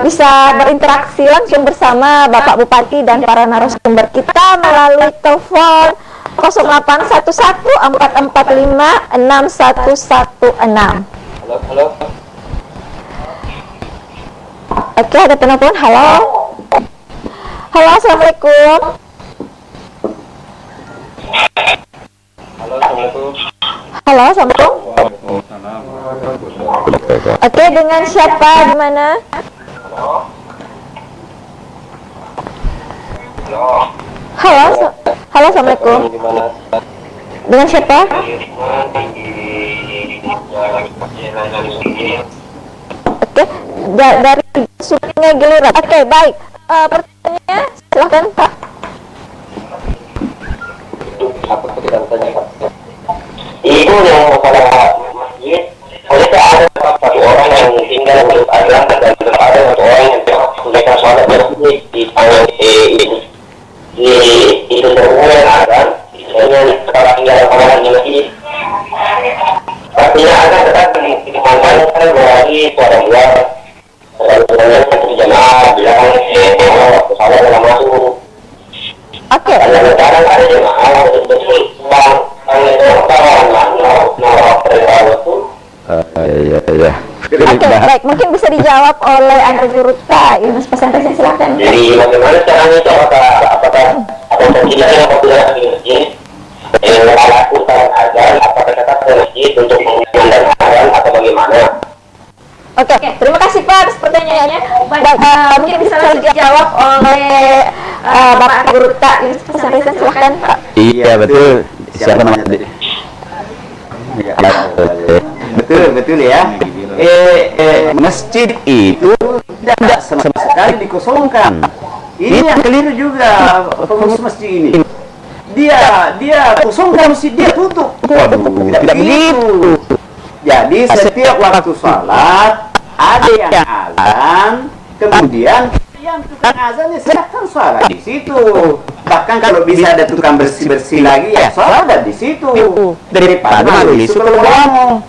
bisa berinteraksi langsung bersama Bapak Bupati dan para narasumber kita melalui telepon 0811 445 6116.
Halo.
Oke, ada penelpon. Halo. Halo, assalamualaikum. Halo, assalamualaikum. Oke, dengan siapa di mana? Halo, halo, assalamualaikum. Dengan siapa? Oke, dari Sungai Giliran. Oke, baik. Pertanyaannya silahkan Pak.
Apa kita tanya Pak? Itu yang masalah masjid. Oleh ada satu orang yang tinggal di Thailand dan ada satu orang yang mereka sholat di masjid di itu semua yang ada. Misalnya kalau tinggal orang di masjid. Artinya ada tetap dimana kan berarti suara luar. Sebenarnya satu jamaah bilang waktu salah dalam masuk.
Oke.
Karena sekarang ada jemaah betul-betul bang
Iya.
Oke, baik. Mungkin bisa dijawab oleh Andre Guruta, Yunus Pesantren, silakan.
Jadi bagaimana caranya itu apakah tidak apabila di masjid melakukan azan apakah tetap ke masjid untuk mengundang azan atau bagaimana?
Oke, terima kasih Pak atas pertanyaannya. Baik, mungkin bisa dijawab oleh Bapak Guruta, Yunus Pesantren, silakan Pak.
Iya betul. Siapa namanya tadi?
Betul ya.
Masjid itu
Tidak sama sekali dikosongkan. Ini yang keliru juga pengurus masjid ini. Dia kosongkan masjid, dia tutup.
Waduh, tidak begitu.
Jadi setiap waktu salat ada yang azan, kemudian yang tukang azannya silakan sholat di situ. Bahkan kalau bisa ada tukang bersih lagi ya sholat di situ daripada majelis kalau kamu.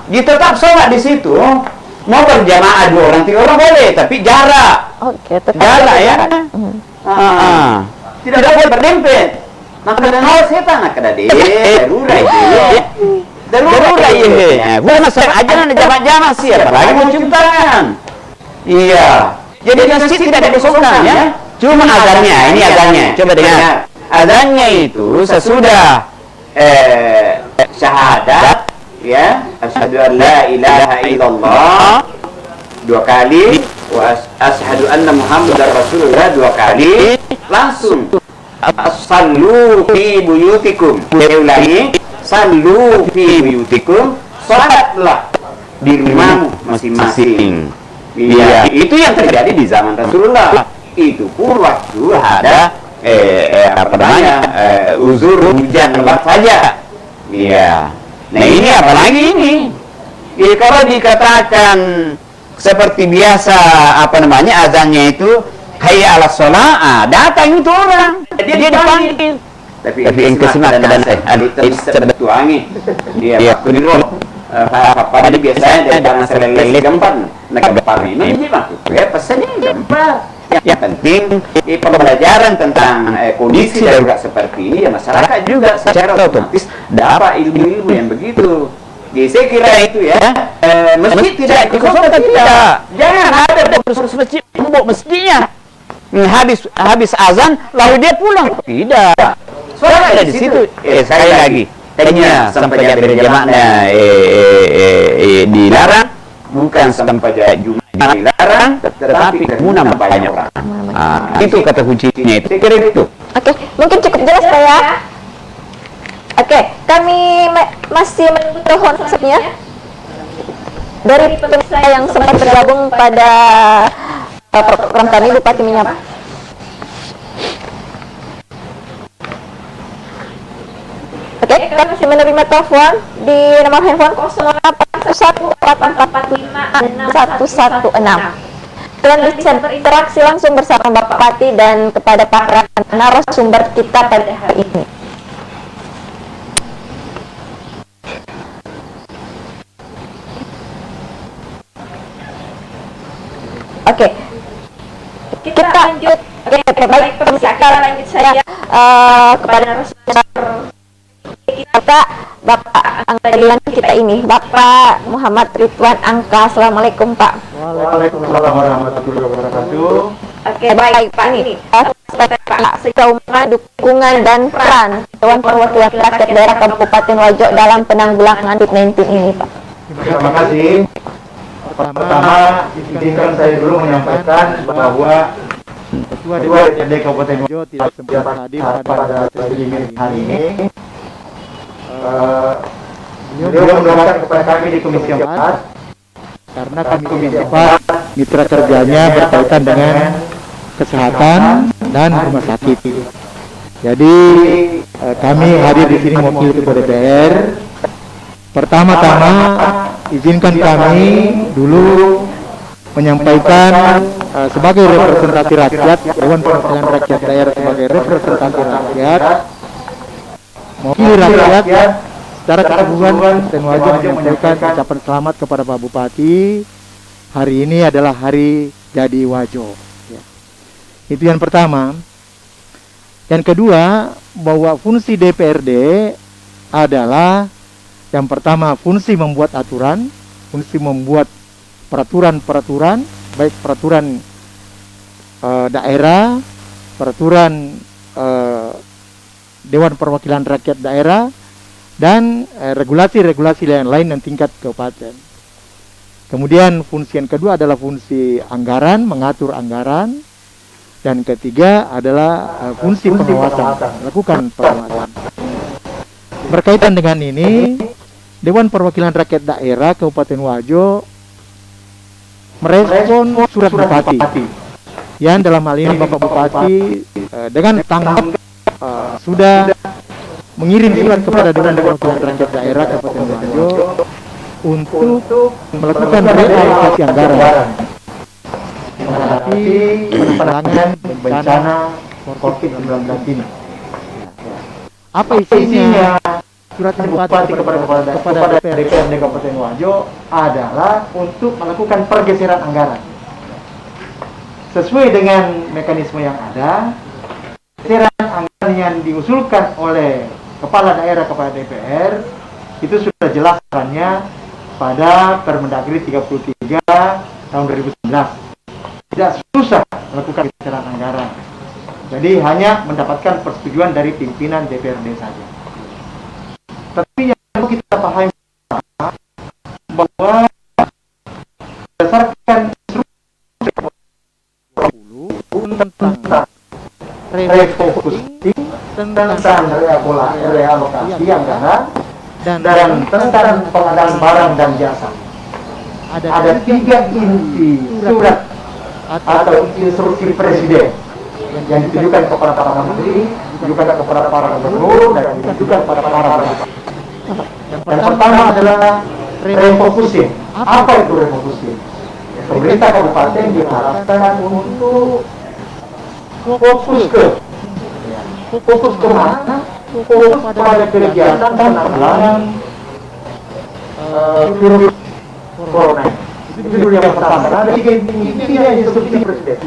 Dia tetap sholat di situ. Mau berjamaah 2 orang 3 orang boleh, tapi jarak.
Oke, tetap
Jarak ya. Tidak boleh berdempet. Maka ada setan nak ada deh. Darurat
iya. Bukan masalah aja ada jamaah-jamaah sih, apalagi mau cium tangan. Iya. Jadi masjid tidak dikosongkan ya. Cuma azannya, ini azannya. Coba dengar. Azannya itu sesudah
syahadat ya, asyhadu an la ilaha illallah 2 kali, wa asyhadu anna muhammadar rasulullah 2 kali, langsung sallu fi buyutikum. Saya ulangi, sallu fi buyutikum, salatlah di rumahmu masing-masing. Iya, itu yang terjadi di zaman Rasulullah. Itu pun waktu ada uzur hujan lebat saja. Iya. Nah ini apalagi ini? Ya, kalau dikatakan seperti biasa azannya itu hayya 'alas shalah, datang itu orang. Dia dipanggil. Tapi yang kesemak dan sebetulnya dia keliru. Pada biasanya dari selele gempa negara ini ya pesannya gempa. Yang penting pembelajaran tentang kondisi darurat seperti ini ya masyarakat juga secara otomatis dapat ilmu-ilmu yang begitu. Jadi saya kira itu ya, masjid tidak dikosongkan, tidak. Jangan ada urus masjid, masjidnya habis azan lalu dia pulang. Tidak. Soalnya ada di situ. Sekali lagi, tadinya sampai berjamaahnya dilarang, bukan sampai Jumat dilarang, tetapi kerumunan banyak orang. Itu kata kuncinya itu. Saya kira itu.
Oke, mungkin cukup jelas Pak ya. Oke, kami masih menunggu telepon selanjutnya dari pemirsa yang sempat bergabung pada program kami. Bupati menyapa. Oke, kami masih menerima telepon di nomor handphone 0814445616. Kalian bisa berinteraksi langsung bersama Bapak Bupati dan kepada para narasumber kita pada hari ini. Oke, kita lanjut. Oke, baik pemirsa, kita lanjut saja kepada narasumber kita, Bapak angkatan kita ini, Bapak Muhammad Ridwan Angka. Assalamualaikum Pak.
Waalaikumsalam warahmatullahi wabarakatuh.
Oke, baik Pak, ini Pak sejauh mana dukungan dan peran Dewan Perwakilan Rakyat Daerah Kabupaten Wajo dalam penanggulangan COVID-19 ini Pak?
Terima kasih. Pertama, izinkan saya dulu menyampaikan bahwa Ketua DPRD Kabupaten Wajo tidak sempat hadir pada sesi hari ini. Beliau mendoakan kepada kami di Komisi 4 karena kami Komisi 4 mitra kerjanya berkaitan dengan kesehatan dan rumah sakit. Jadi kami hadir di sini mewakili Ketua DPR. Pertama-tama izinkan kami dulu menyampaikan sebagai representasi rakyat, Dewan Perwakilan Rakyat Daerah sebagai representasi rakyat, mewakili rakyat secara keseluruhan dan wajib menyampaikan ucapan selamat kepada Pak Bupati. Hari ini adalah hari jadi Wajo. Ya. Itu yang pertama. Yang kedua, bahwa fungsi DPRD adalah yang pertama fungsi membuat aturan, fungsi membuat peraturan-peraturan, baik peraturan daerah, peraturan Dewan Perwakilan Rakyat Daerah, dan regulasi-regulasi yang lain dan tingkat kabupaten. Kemudian fungsi yang kedua adalah fungsi anggaran, mengatur anggaran, dan ketiga adalah fungsi pengawasan, lakukan pengawasan. Berkaitan dengan ini, Dewan Perwakilan Rakyat Daerah Kabupaten Wajo merespon surat Bupati, yang dalam hal ini Bapak Bupati dengan tanggap sudah mengirim surat kepada Dewan Perwakilan Rakyat Daerah Kabupaten Wajo untuk melakukan realokasi anggaran menghadapi penanggulangan bencana COVID-19 ini. Apa isinya? Surat Bupati kepada DPRD Kabupaten Wajo adalah untuk melakukan pergeseran anggaran sesuai dengan mekanisme yang ada. Pergeseran anggaran yang diusulkan oleh Kepala Daerah kepada DPR itu sudah jelas perannya pada Permendagri 33 tahun 2019. Tidak susah melakukan pergeseran anggaran. Jadi hanya mendapatkan persetujuan dari pimpinan DPRD saja. Tapi yang perlu kita pahami tentang refocusing, tentang realokasi anggaran, dan tentang pengadaan barang dan jasa. Ada 3 inti surat atau instruksi presiden yang ditujukan kepada para menteri, ditujukan kepada para gubernur, dan ditujukan kepada para bupati. Yang pertama adalah refocusing. Apa itu refocusing? Pemerintah kabupaten diharapkan untuk fokus ke mana? Fokus pada kegiatan penanggulangan virus corona. Itu dulu yang pertama. Ada 3 intinya instruksi presiden.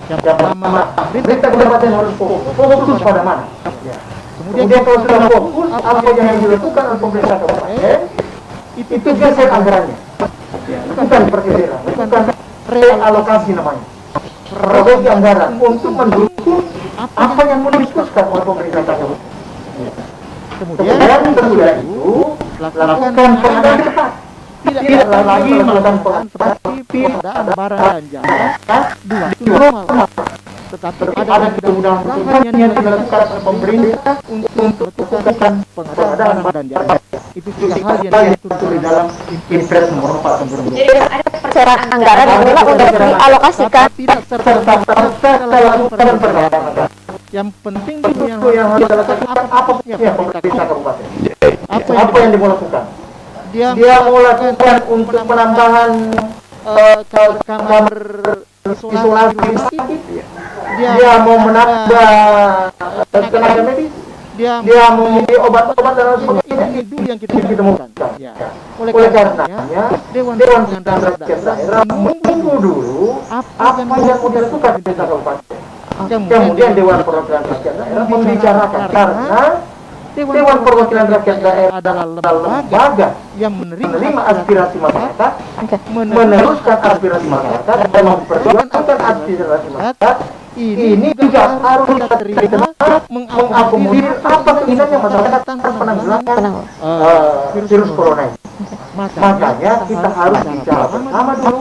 Yang pertama, pemerintah kabupaten harus fokus pada mana? Kemudian kalau sudah fokus, apa yang harus dilakukan oleh pemerintah kabupaten? Itu geser anggarannya. Bukan pergeseran, bukan realokasi namanya. Realokasi anggaran untuk mendukung apa yang mau diputuskan oleh pemerintah kabupaten. Kemudian sesudah itu lakukan pengadaan cepat. Tidak lagi melakukan pengadaan barang dan jasa di waktu normal. Tetapi ada kemudahan yang dilakukan oleh pemerintah untuk melakukan pengadaan barang dan jasa. Itu juga hal yang diatur di dalam Impres nomor 4 tahun 2020.
Jadi ada perseran anggaran yang memang untuk dialokasikan.
Tidak serta lakukan pengadaan. Yang penting dulu yang harus dilakukan apa ya pemerintah kabupaten. Apa yang dia mau lakukan? Dia mau lakukan untuk penambahan kamar isolasi. Dia mau menambah tenaga medis. Dia mau membeli obat-obat dan sebagainya. Itu yang kita temukan. Ya. Oleh karenanya, Dewan Perwakilan Rakyat Daerah menunggu dulu apa yang mau dilakukan di desa kabupaten. Kemudian Dewan Perwakilan Rakyat Daerah membicarakan, karena Dewan Perwakilan Rakyat Daerah adalah lembaga yang menerima aspirasi masyarakat, meneruskan aspirasi masyarakat, dan memperjuangkan aspirasi masyarakat. Ini juga harus kita terima mengakomodir apa keinginannya masyarakat tentang penanggulangan virus corona. Makanya kita harus bicara bersama dulu,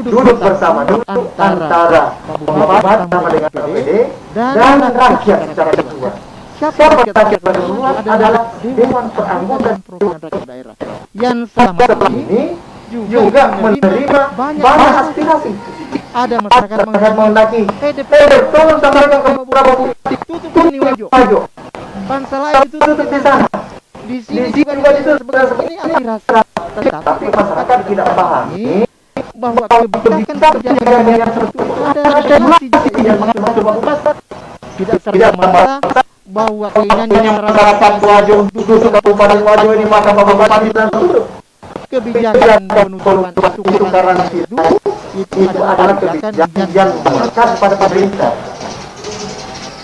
duduk bersama dulu antara kabupaten sama dengan KPD dan rakyat secara keseluruhan. Siapa rakyat secara keseluruhan adalah Dewan Peranggotaan Perwakilan Rakyat Daerah yang selama ini juga menerima banyak aspirasi. Ada masyarakat menghendaki, tolong sampaikan ke beberapa bukti, tutup ini wajah. Pansel itu tutup di sana. Di sini juga seperti ini aspirasi. Tetapi masyarakat tidak pahami bahwa kebijakan yang tertentu ada sisi yang mengatur tidak serta-merta bahwa keinginannya masyarakat wajah duduk kabupaten wajah ini maka bupati dan seluruh kebijakan penutupan itu karena itu adalah kebijakan yang melekat pada pemerintah.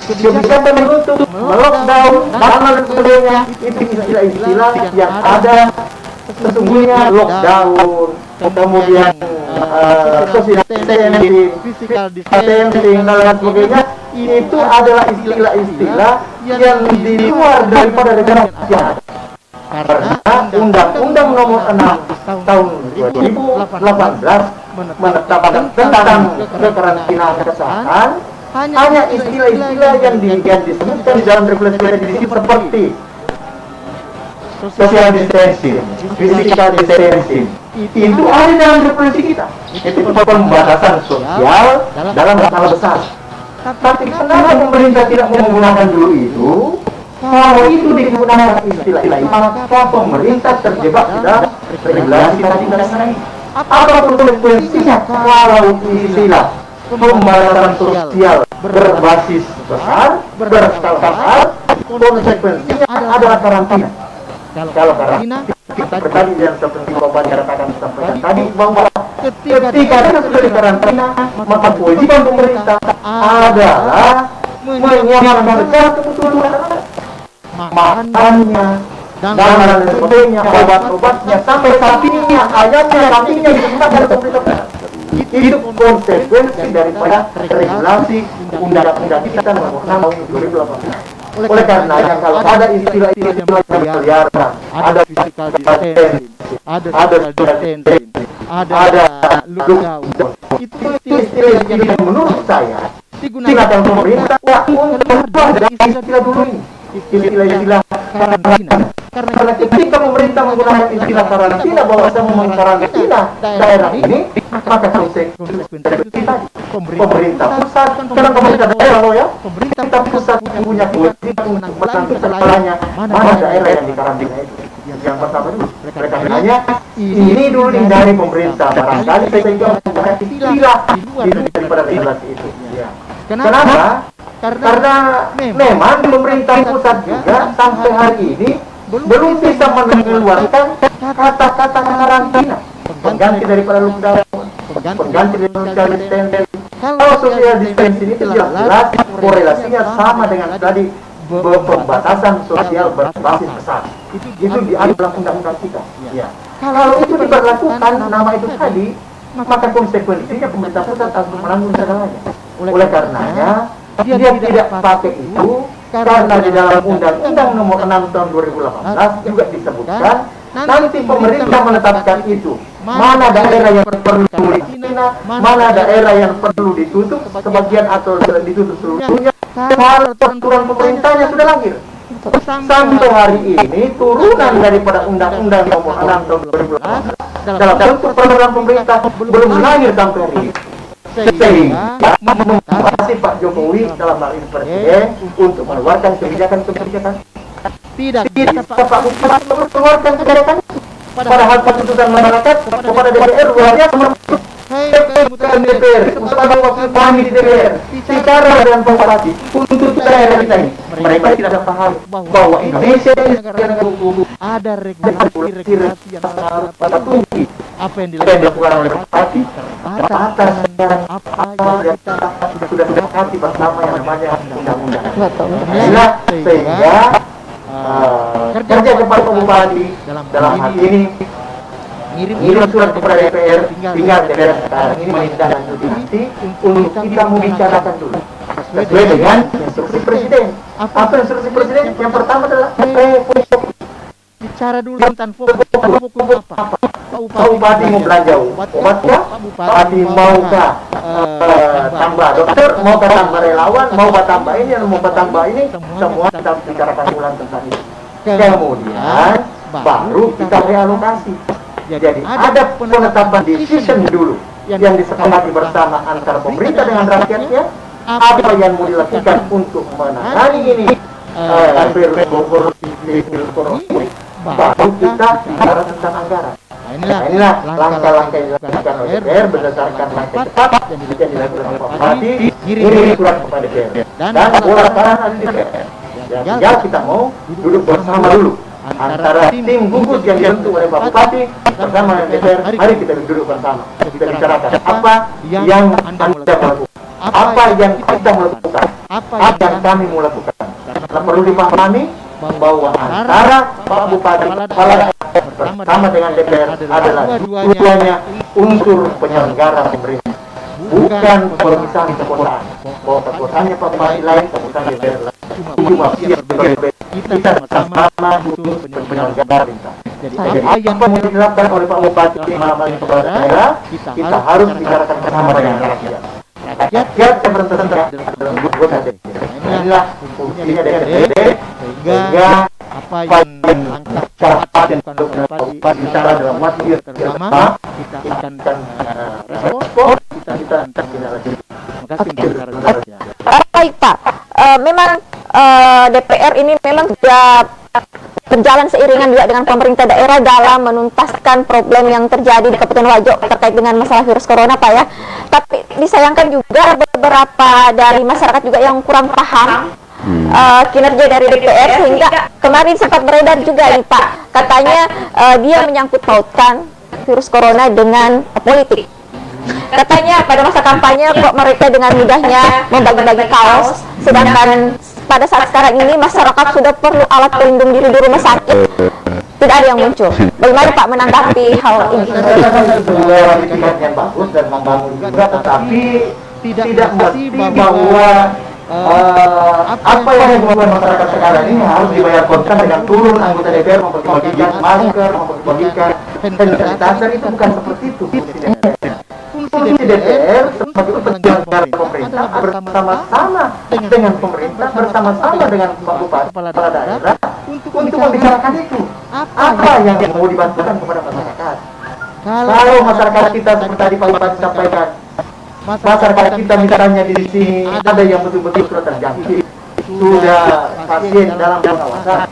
Kebijakan menutup, melockdown, dan lain sebagainya itu istilah-istilah yang ada. Sesungguhnya lockdown, kemudian social distancing, physical distancing, dan lain sebagainya itu adalah istilah-istilah yang di luar daripada negara yang ada. Karena Undang-Undang Nomor 6 Tahun 2018 menetapkan tentang kekarantinaan kesehatan hanya istilah-istilah yang disebutkan di dalam regulasi seperti social distancing, physical distancing. Itu ada dalam regulasi kita. Itu pembatasan sosial dalam skala besar. Tapi kenapa pemerintah tidak menggunakan dulu itu? Kalau itu digunakan istilah-istilah, maka pemerintah terjebak di dalam regulasi tadi ini. Apapun konsekuensinya kalau istilah pembatasan sosial berbasis besar, berskala besar, konsekuensinya adalah karantina. Kalau karantina, tadi yang seperti Bapak katakan sampaikan tadi bahwa ketika sudah di karantina, maka kewajiban pemerintah adalah menyiapkan kebutuhan makannya, dan lain sebagainya, obat-obatnya, sampai sapinya, ayamnya, kambingnya disediakan oleh pemerintah. Itu konsekuensi daripada regulasi undang-undang kita nomor 6 tahun 2018. Oleh karenanya kalau ada istilah-istilah yang berkeliaran, ada physical distancing, ada social distancing, ada lockdown, itu istilah yang menurut saya digunakan pemerintah untuk keluar dari istilah dulu ini, istilah karantina. Karena ketika pemerintah menggunakan istilah karantina bahwa saya mengkarantina daerah ini, maka konsekuensinya itu tadi pemerintah pusat, karena pemerintah daerah loh ya, pemerintah pusat punya kewajiban untuk menanggung kesalahannya mana daerah yang dikarantina itu. Yang pertama dulu, mereka hanya ini dulu dari pemerintah barangkali sehingga menggunakan istilah di luar daripada regulasi itu. Ya. Kenapa? Karena memang pemerintah pusat juga sampai hari ini belum bisa mengeluarkan kata-kata karantina, pengganti daripada lockdown, pengganti daripada distancing. Kalau social distancing itu jelas korelasinya sama dengan tadi pembatasan sosial berbasis besar. Itu diatur dalam undang-undang kita. Ya. Kalau itu diberlakukan nama itu tadi, maka konsekuensinya pemerintah pusat harus menanggung segalanya. Oleh karenanya dia tidak pakai itu karena di dalam Undang-Undang Nomor 6 Tahun 2018 juga disebutkan nanti pemerintah menetapkan itu mana daerah yang perlu dikarantina, mana daerah yang perlu ditutup sebagian atau ditutup seluruhnya. Kalau peraturan pemerintahnya sudah lahir. Sampai hari ini turunan daripada Undang-Undang Nomor 6 Tahun 2018 dalam bentuk peraturan pemerintah belum lahir sampai hari ini. Sehingga memotivasi Pak Jokowi dalam hal ini Presiden untuk mengeluarkan kebijakan-kebijakan. Tidak Pak Bupati mengeluarkan kebijakan. Padahal keputusan masyarakat kepada DPR luar biasa. DPR, usaha wakil kami di DPR, bicara dengan Pak Bupati untuk daerah kita ini. Mereka tidak paham bahwa Indonesia ini negara hukum, ada regulasi yang harus patuhi. Apa yang dilakukan oleh Pak Bupati atas apa yang kita sudah sepakati bersama yang namanya undang-undang. Inilah sehingga kerja kepada Pak Bupati dalam hal ini ngirim surat kepada DPR, tinggal DPR sekarang ini menindaklanjuti nanti untuk kita membicarakan dulu sesuai dengan instruksi Presiden. Apa instruksi Presiden? Yang pertama adalah bicara dulu tentang fokus apa? Pak Bupati mau belanja obatnya, Pak Bupati maukah tambah dokter, maukah tambah relawan, maukah tambah ini, maukah tambah ini, semua kita bicarakan ulang tentang itu. Kemudian baru kita realokasi. Jadi ada penetapan decision dulu yang disepakati bersama antara pemerintah dengan rakyatnya, apa yang mau dilakukan untuk menangani ini virus corona ini, baru kita bicara tentang anggaran. Nah, inilah langkah-langkah yang dilakukan oleh DPR berdasarkan langkah cepat yang dilakukan oleh Pak Bupati, kirim surat kepada DPR dan bola sekarang ada di DPR. Tinggal kita mau duduk bersama dulu antara tim gugus yang dibentuk oleh Pak Bupati bersama dengan DPR. Mari kita duduk bersama, kita bicarakan apa yang Anda melakukan, apa yang kita melakukan, apa yang kami mau lakukan. Karena perlu dipahami bahwa antara Pak Bupati kepala bersama dengan DPR adalah dua-duanya unsur penyelenggara pemerintah, bukan perpisahan kekuasaan. Bahwa kekuasaannya Pak Bupati lain, kekuasaan DPR lain. Cuma berbeda. Kita sama-sama unsur penyelenggara pemerintah. Jadi apa yang mau dilakukan oleh Pak Bupati dalam hal kepala daerah, kita harus bicarakan bersama dengan rakyat. Rakyat yang bertentangan dalam anggota DPR. Inilah fungsinya DPRD, sehingga apa yang langkah cepat dan Pak bicara dalam waktu yang terutama kita akan respon, kita tindak lanjut. Terima kasih.
Baik Pak, memang DPR ini memang sudah berjalan seiringan juga dengan pemerintah daerah dalam menuntaskan problem yang terjadi di Kabupaten Wajo terkait dengan masalah virus corona Pak ya. Tapi disayangkan juga beberapa dari masyarakat juga yang kurang paham kinerja dari DPR, sehingga kemarin sempat beredar juga nih Pak, katanya dia menyangkut pautkan virus corona dengan politik. Katanya pada masa kampanye kok mereka dengan mudahnya membagi-bagi kaos, sedangkan pada saat sekarang ini masyarakat sudah perlu alat pelindung diri di rumah sakit, tidak ada yang muncul. Bagaimana Pak menanggapi hal ini?
Sebuah pikiran yang bagus dan membangun juga, tetapi tidak mesti bahwa apa yang dibuat masyarakat sekarang ini harus dibayar kontan dengan turun anggota DPR membagikan masker, membagikan hand sanitizer. Itu bukan seperti itu. Fungsi DPR sebagai penyelenggara
pemerintah bersama-sama dengan pemerintah, bersama-sama dengan Pak Bupati, kepala daerah untuk membicarakan itu. Apa yang mau dibantukan kepada masyarakat? Kalau masyarakat kita seperti tadi Pak Bupati sampaikan, masyarakat kita misalnya di sini ada yang betul-betul sudah terjangkit, sudah pasien dalam pengawasan.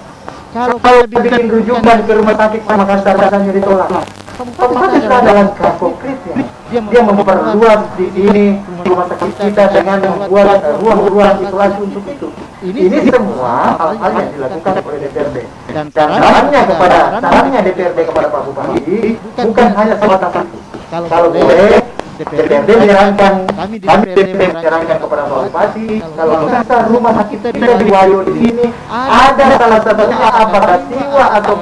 Kalau bikin rujukan ke rumah sakit Makassar rasanya ditolak. Kabupaten sudah ada langkah konkret ya. Dia memperluas di sini rumah sakit kita dengan membuat ruang-ruang isolasi untuk itu. Ini semua hal-hal yang dilakukan oleh DPRD. Dan sarannya DPRD kepada Pak Bupati bukan hanya sebatas itu. Kalau boleh DPRD menyarankan, kami DPRD menyarankan kepada Pak Bupati, kalau bisa rumah sakit kita di Wayo di sini ada salah satunya apakah Siwa atau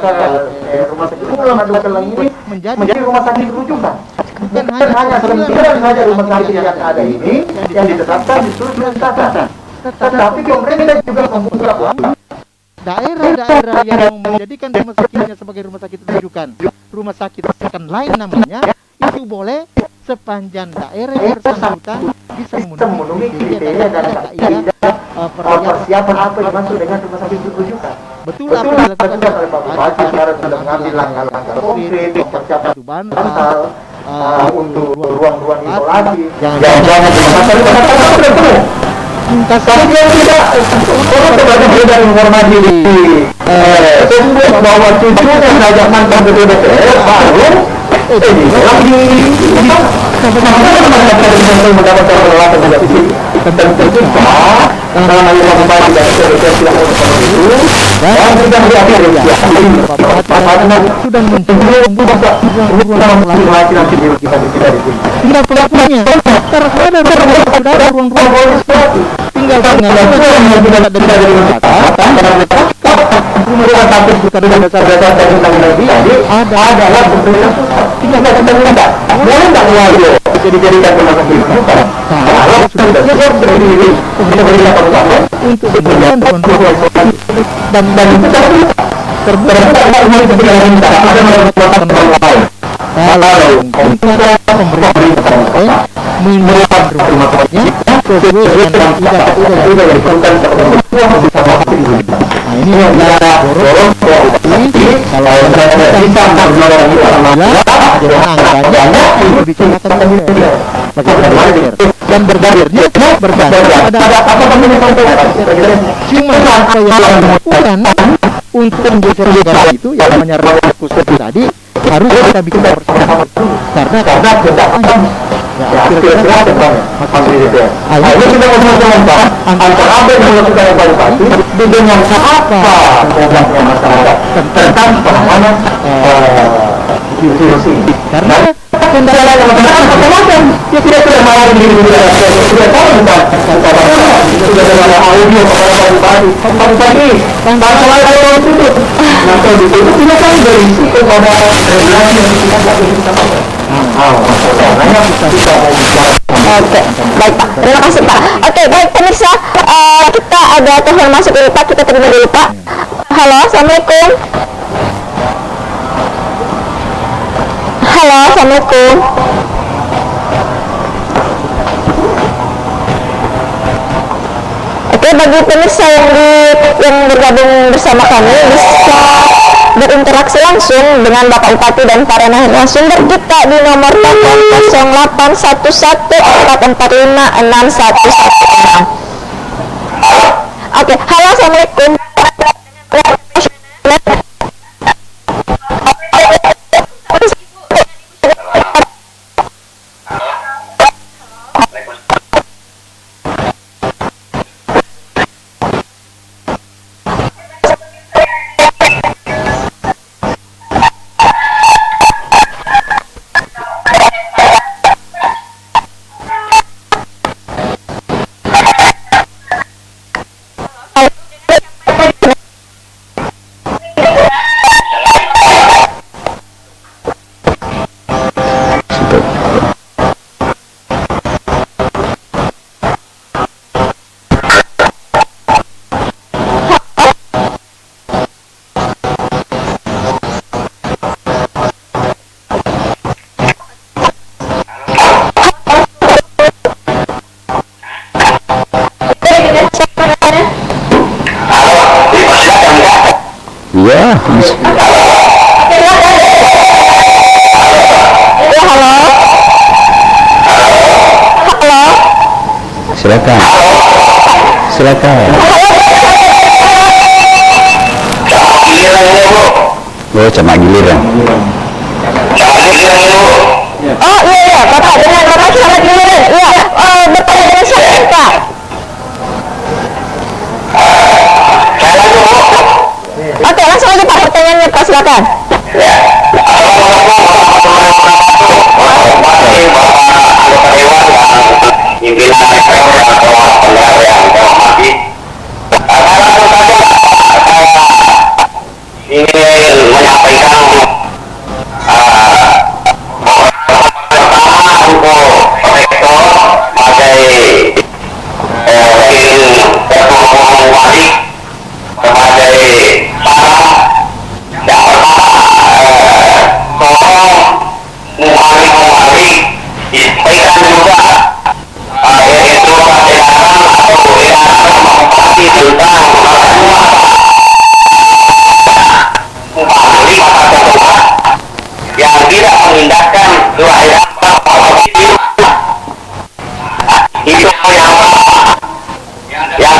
rumah sakit Pulang atau Kelang ini menjadi rumah sakit rujukan. Bukan hanya 9 saja rumah sakit yang ada ini yang ditetapkan di seluruh Nusantara. Tetapi pemerintah juga membuka daerah-daerah yang menjadikan rumah sakitnya sebagai rumah sakit rujukan, rumah sakit second line namanya, itu boleh sepanjang daerah yang bersangkutan bisa memenuhi kriteria dan persiapan apa yang masuk dengan rumah sakit rujukan. Betul apa yang dilakukan oleh Pak Bupati sekarang sudah mengambil langkah-langkah konkret persiapan bantal untuk ruang-ruang isolasi. Jangan tapi yang tidak sebagai beredar informasi semua bahwa cucunya saja mantan ketua DPR baru lagi mendapatkan peralatan juga di sini. Tentu saja dalam hal yang Bupati dan DPR tidak mau seperti itu dan sudah sudah membuka ruang-ruang nanti kita di sini. Tidak pelakunya terhadap ruang-ruang tinggal dengan dari rumah sakit bukan dasar-dasar dari undang-undang tadi adalah pemerintah tinggal pemerintah boleh nggak Wayo dijadikan rumah sakit bukan kalau sudah siap berdiri pemerintah kabupaten untuk berjalan dan itu terbuka rumah sakit pemerintah ada melakukan lain kalau pemerintah menyiapkan rumah sakitnya sesuai dengan tidak diperlukan ini adalah dorong kalau kita angkanya dibicarakan dan berbalirnya pada apa cuma apa yang dilakukan untuk menggeser negara itu yang namanya rakus tadi harus kita bikin persiapan karena kira-kira akhirnya kita ngomong antara apa yang dilakukan oleh Pak Bupati dengan apa programnya masyarakat tentang penanganan virus ini karena kendala yang macam-macam ya sudah mau sudah tahu bukan sudah ada audio kepada Pak Bupati tanggal selalu tutup nanti ditutup tidak tahu dari situ kepada regulasi yang kita lakukan. Oke, baik Pak. Terima kasih Pak. Oke, baik pemirsa, kita ada telepon masuk dulu Pak. Kita terima dulu Pak. Halo, assalamualaikum. Halo, assalamualaikum. Oke, bagi pemirsa yang bergabung bersama kami bisa berinteraksi langsung dengan Bapak Bupati dan para narasumber kita di nomor telepon 0811445611. Oke, halo, assalamualaikum.
Ya, halo. Halo.
Silakan. Oh, Camat Giliran.
Oh iya, Bapak dengan Bapak Camat Giliran. Iya, bertanya dengan siapa, Pak? Oke, langsung aja Pak pertanyaannya, Pak, silakan.
ingin menyampaikan pertama untuk rektor sebagai ingin bertemu balik sebagai saran yang pertama tolong mubalik disampaikan juga yaitu edaran atau edaran mengupati tentang yang tidak mengindahkan kelahiran itu yang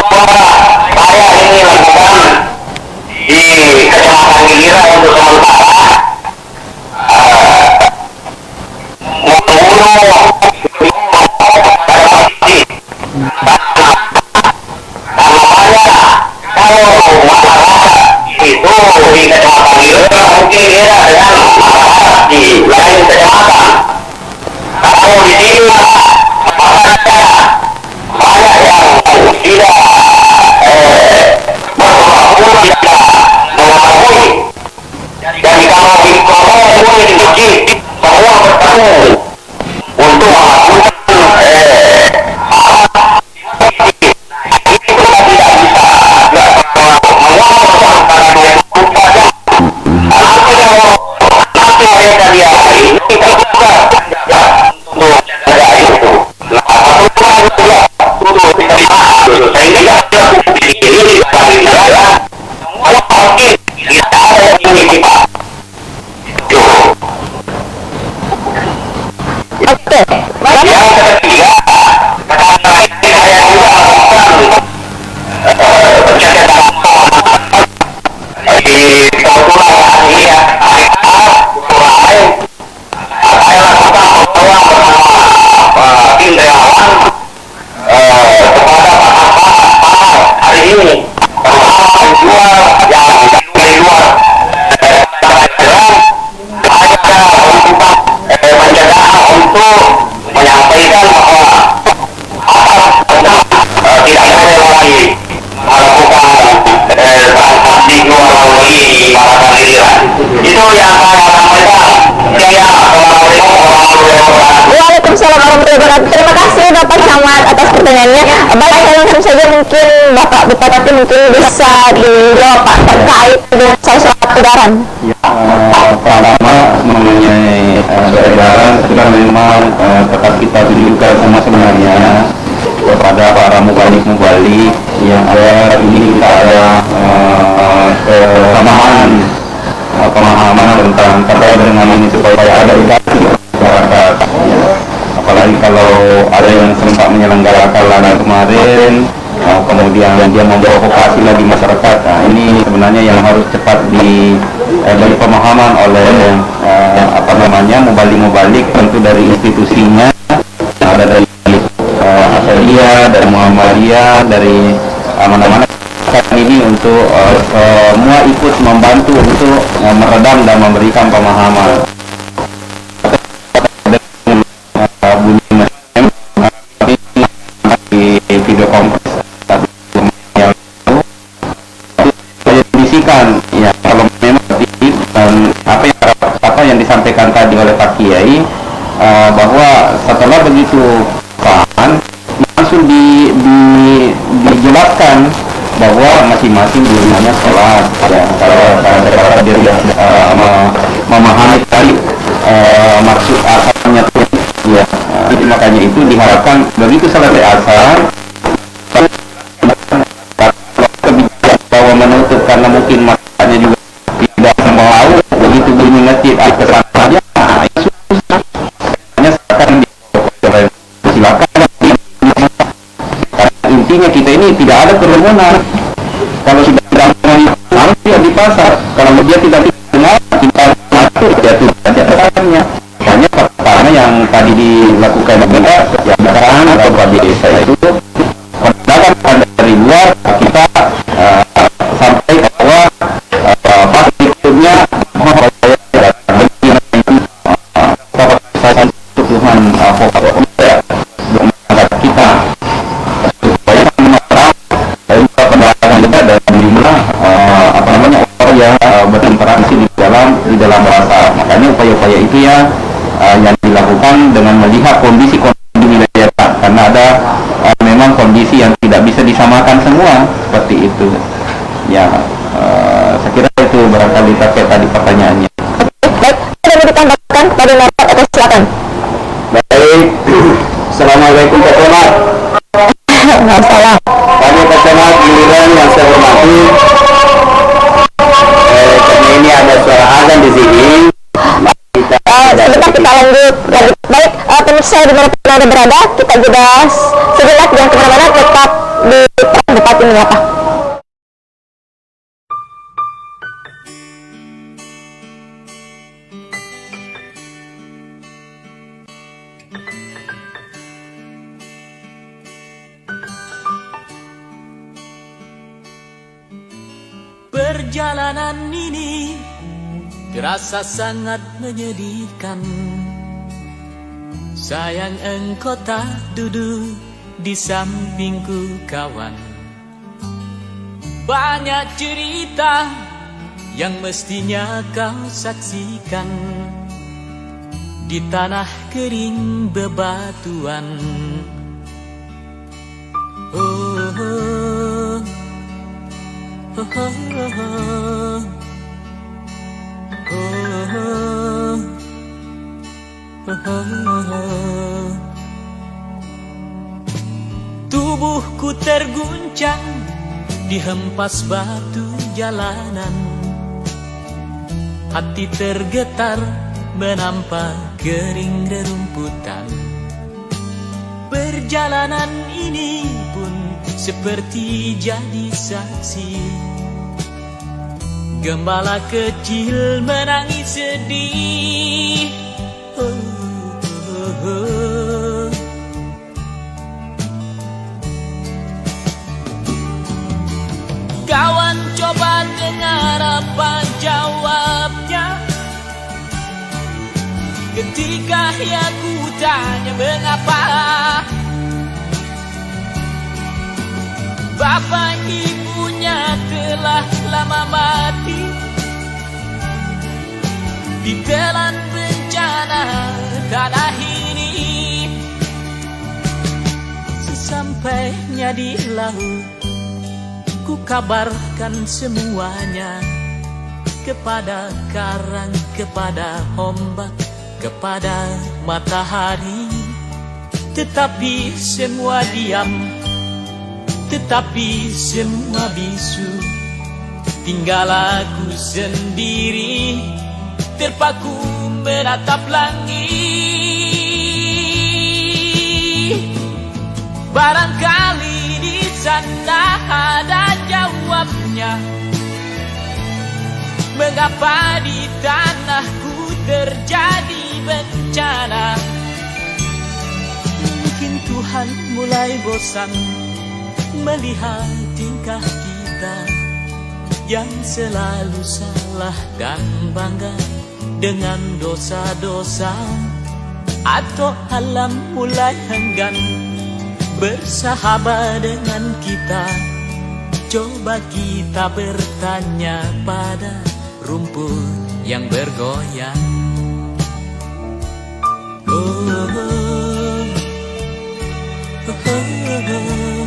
saya ini lakukan di Kecamatan Giliran untuk sementara membunuh kalau masyarakat itu di Kecamatan Giliran mungkin beda dengan masyarakat di lain kecamatan. Kalau di sini masyarakat banyak yang tidak mengetahui. Jadi kalau di Korea pun di masjid semua bertemu untuk melakukan
Waalaikumsalam warahmatullahi wabarakatuh. Terima kasih Bapak Camat atas pertanyaannya. Baik, langsung saja mungkin Bapak Bupati mungkin bisa dijawab Pak terkait dengan salah satu edaran.
Pertama mengenai edaran sudah memang tetap kita tunjukkan sama sebenarnya kepada para mubalik yang ada ini kita ada pemahaman tentang terkait dengan ini supaya ada edukasi masyarakat. Apalagi kalau ada yang sempat menyelenggarakan lana kemarin, kemudian dia memprovokasi lagi masyarakat. Nah, ini sebenarnya yang harus cepat diberi pemahaman oleh mubalik tentu dari institusinya, ada dari Asaliyah, dari Muhammadiyah, dari mana-mana ini untuk semua ikut membantu untuk meredam dan memberikan pemahaman. Di video conference bisikan ya, kalau memang apa yang disampaikan tadi oleh Pak Kiai, bahwa setelah begitu langsung dijelaskan bahwa masing-masing di rumahnya sholat ya, kalau dia memahami tadi maksud asalnya ya, makanya itu diharapkan begitu selesai asar kebijakan bahwa menutup karena mungkin masanya juga kita ini tidak ada kerumunan. Kalau sudah harus dia di pasar. Kalau dia tidak dengar, kita atur jatuh saja pesannya. Hanya pertama yang tadi dilakukan juga yang sekarang atau di desa itu pendapat dari luar kita sampai bahwa pas hidupnya Tuhan kita supaya menerang dari pendapat kita dan jumlah orang yang berinteraksi di dalam bahasa. Makanya upaya-upaya itu ya yang dilakukan dengan melihat kondisi wilayah, karena ada memang kondisi yang tidak bisa disamakan semua seperti itu ya. Saya kira itu barangkali terkait tadi pertanyaannya.
Baik, ada yang ditambahkan pada Bapak atau silakan.
Baik, Assalamualaikum Pak Camat.
Masalah.
Kami Pak Camat giliran yang saya hormati, karena ini ada suara azan di sini.
Sebentar kita lanjut. Baik, pemirsa dimanapun Anda berada, kita jeda sejenak, jangan kemana-mana, tetap di tempat ini apa.
Perjalanan ini terasa sangat menyedihkan. Sayang engkau tak duduk di sampingku kawan. Banyak cerita yang mestinya kau saksikan di tanah kering bebatuan. Oh, oh, oh, oh, oh. Tubuhku terguncang dihempas batu jalanan. Hati tergetar menampak kering rerumputan. Perjalanan ini pun seperti jadi saksi. Gembala kecil menangis sedih. Oh, oh, oh. Kawan coba dengar apa jawabnya ketika aku tanya mengapa. Bapak ibunya telah lama mati ditelan bencana tanah ini. Sesampainya di laut, ku kabarkan semuanya kepada karang, kepada ombak, kepada matahari. Tetapi semua diam, tetapi semua bisu. Tinggal aku sendiri terpaku menatap langit. Barangkali di sana ada jawabnya. Mengapa di tanahku terjadi bencana? Mungkin Tuhan mulai bosan melihat tingkah kita yang selalu salah dan bangga dengan dosa-dosa. Atau alam mulai enggan bersahabat dengan kita. Coba kita bertanya pada rumput yang bergoyang. Oh, oh, oh, oh, oh.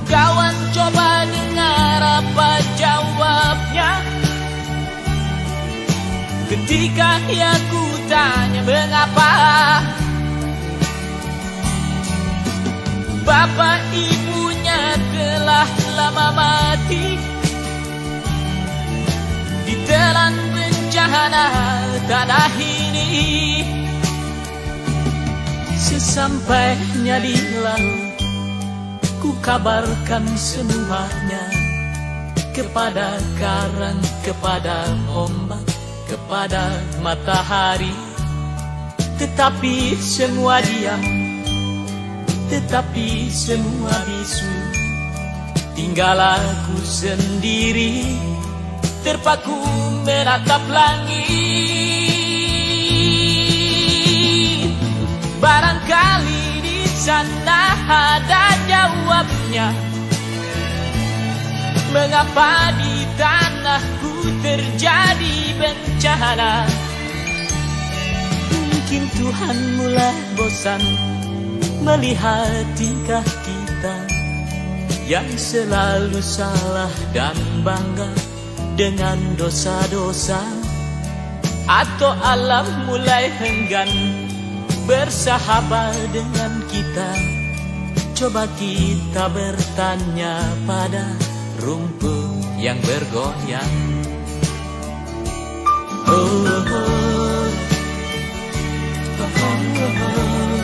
Kawan coba dengar apa jawabnya ketika aku ditanya mengapa bapak ibunya telah lama mati ditelan bencana tanah ini. Sesampainya di laut, ku kabarkan semuanya kepada karang, kepada ombak, kepada matahari. Tetapi semua diam, tetapi semua bisu. Tinggal aku sendiri, terpaku menatap langit. Barangkali di sana ada jawabnya, mengapa di tanahku terjadi bencana. Mungkin Tuhan mulai bosan melihat tingkah kita yang selalu salah dan bangga dengan dosa-dosa. Atau alam mulai enggan bersahabat dengan kita. Coba kita bertanya pada rumput yang bergoyang. Oh, oh, oh, oh, oh, oh.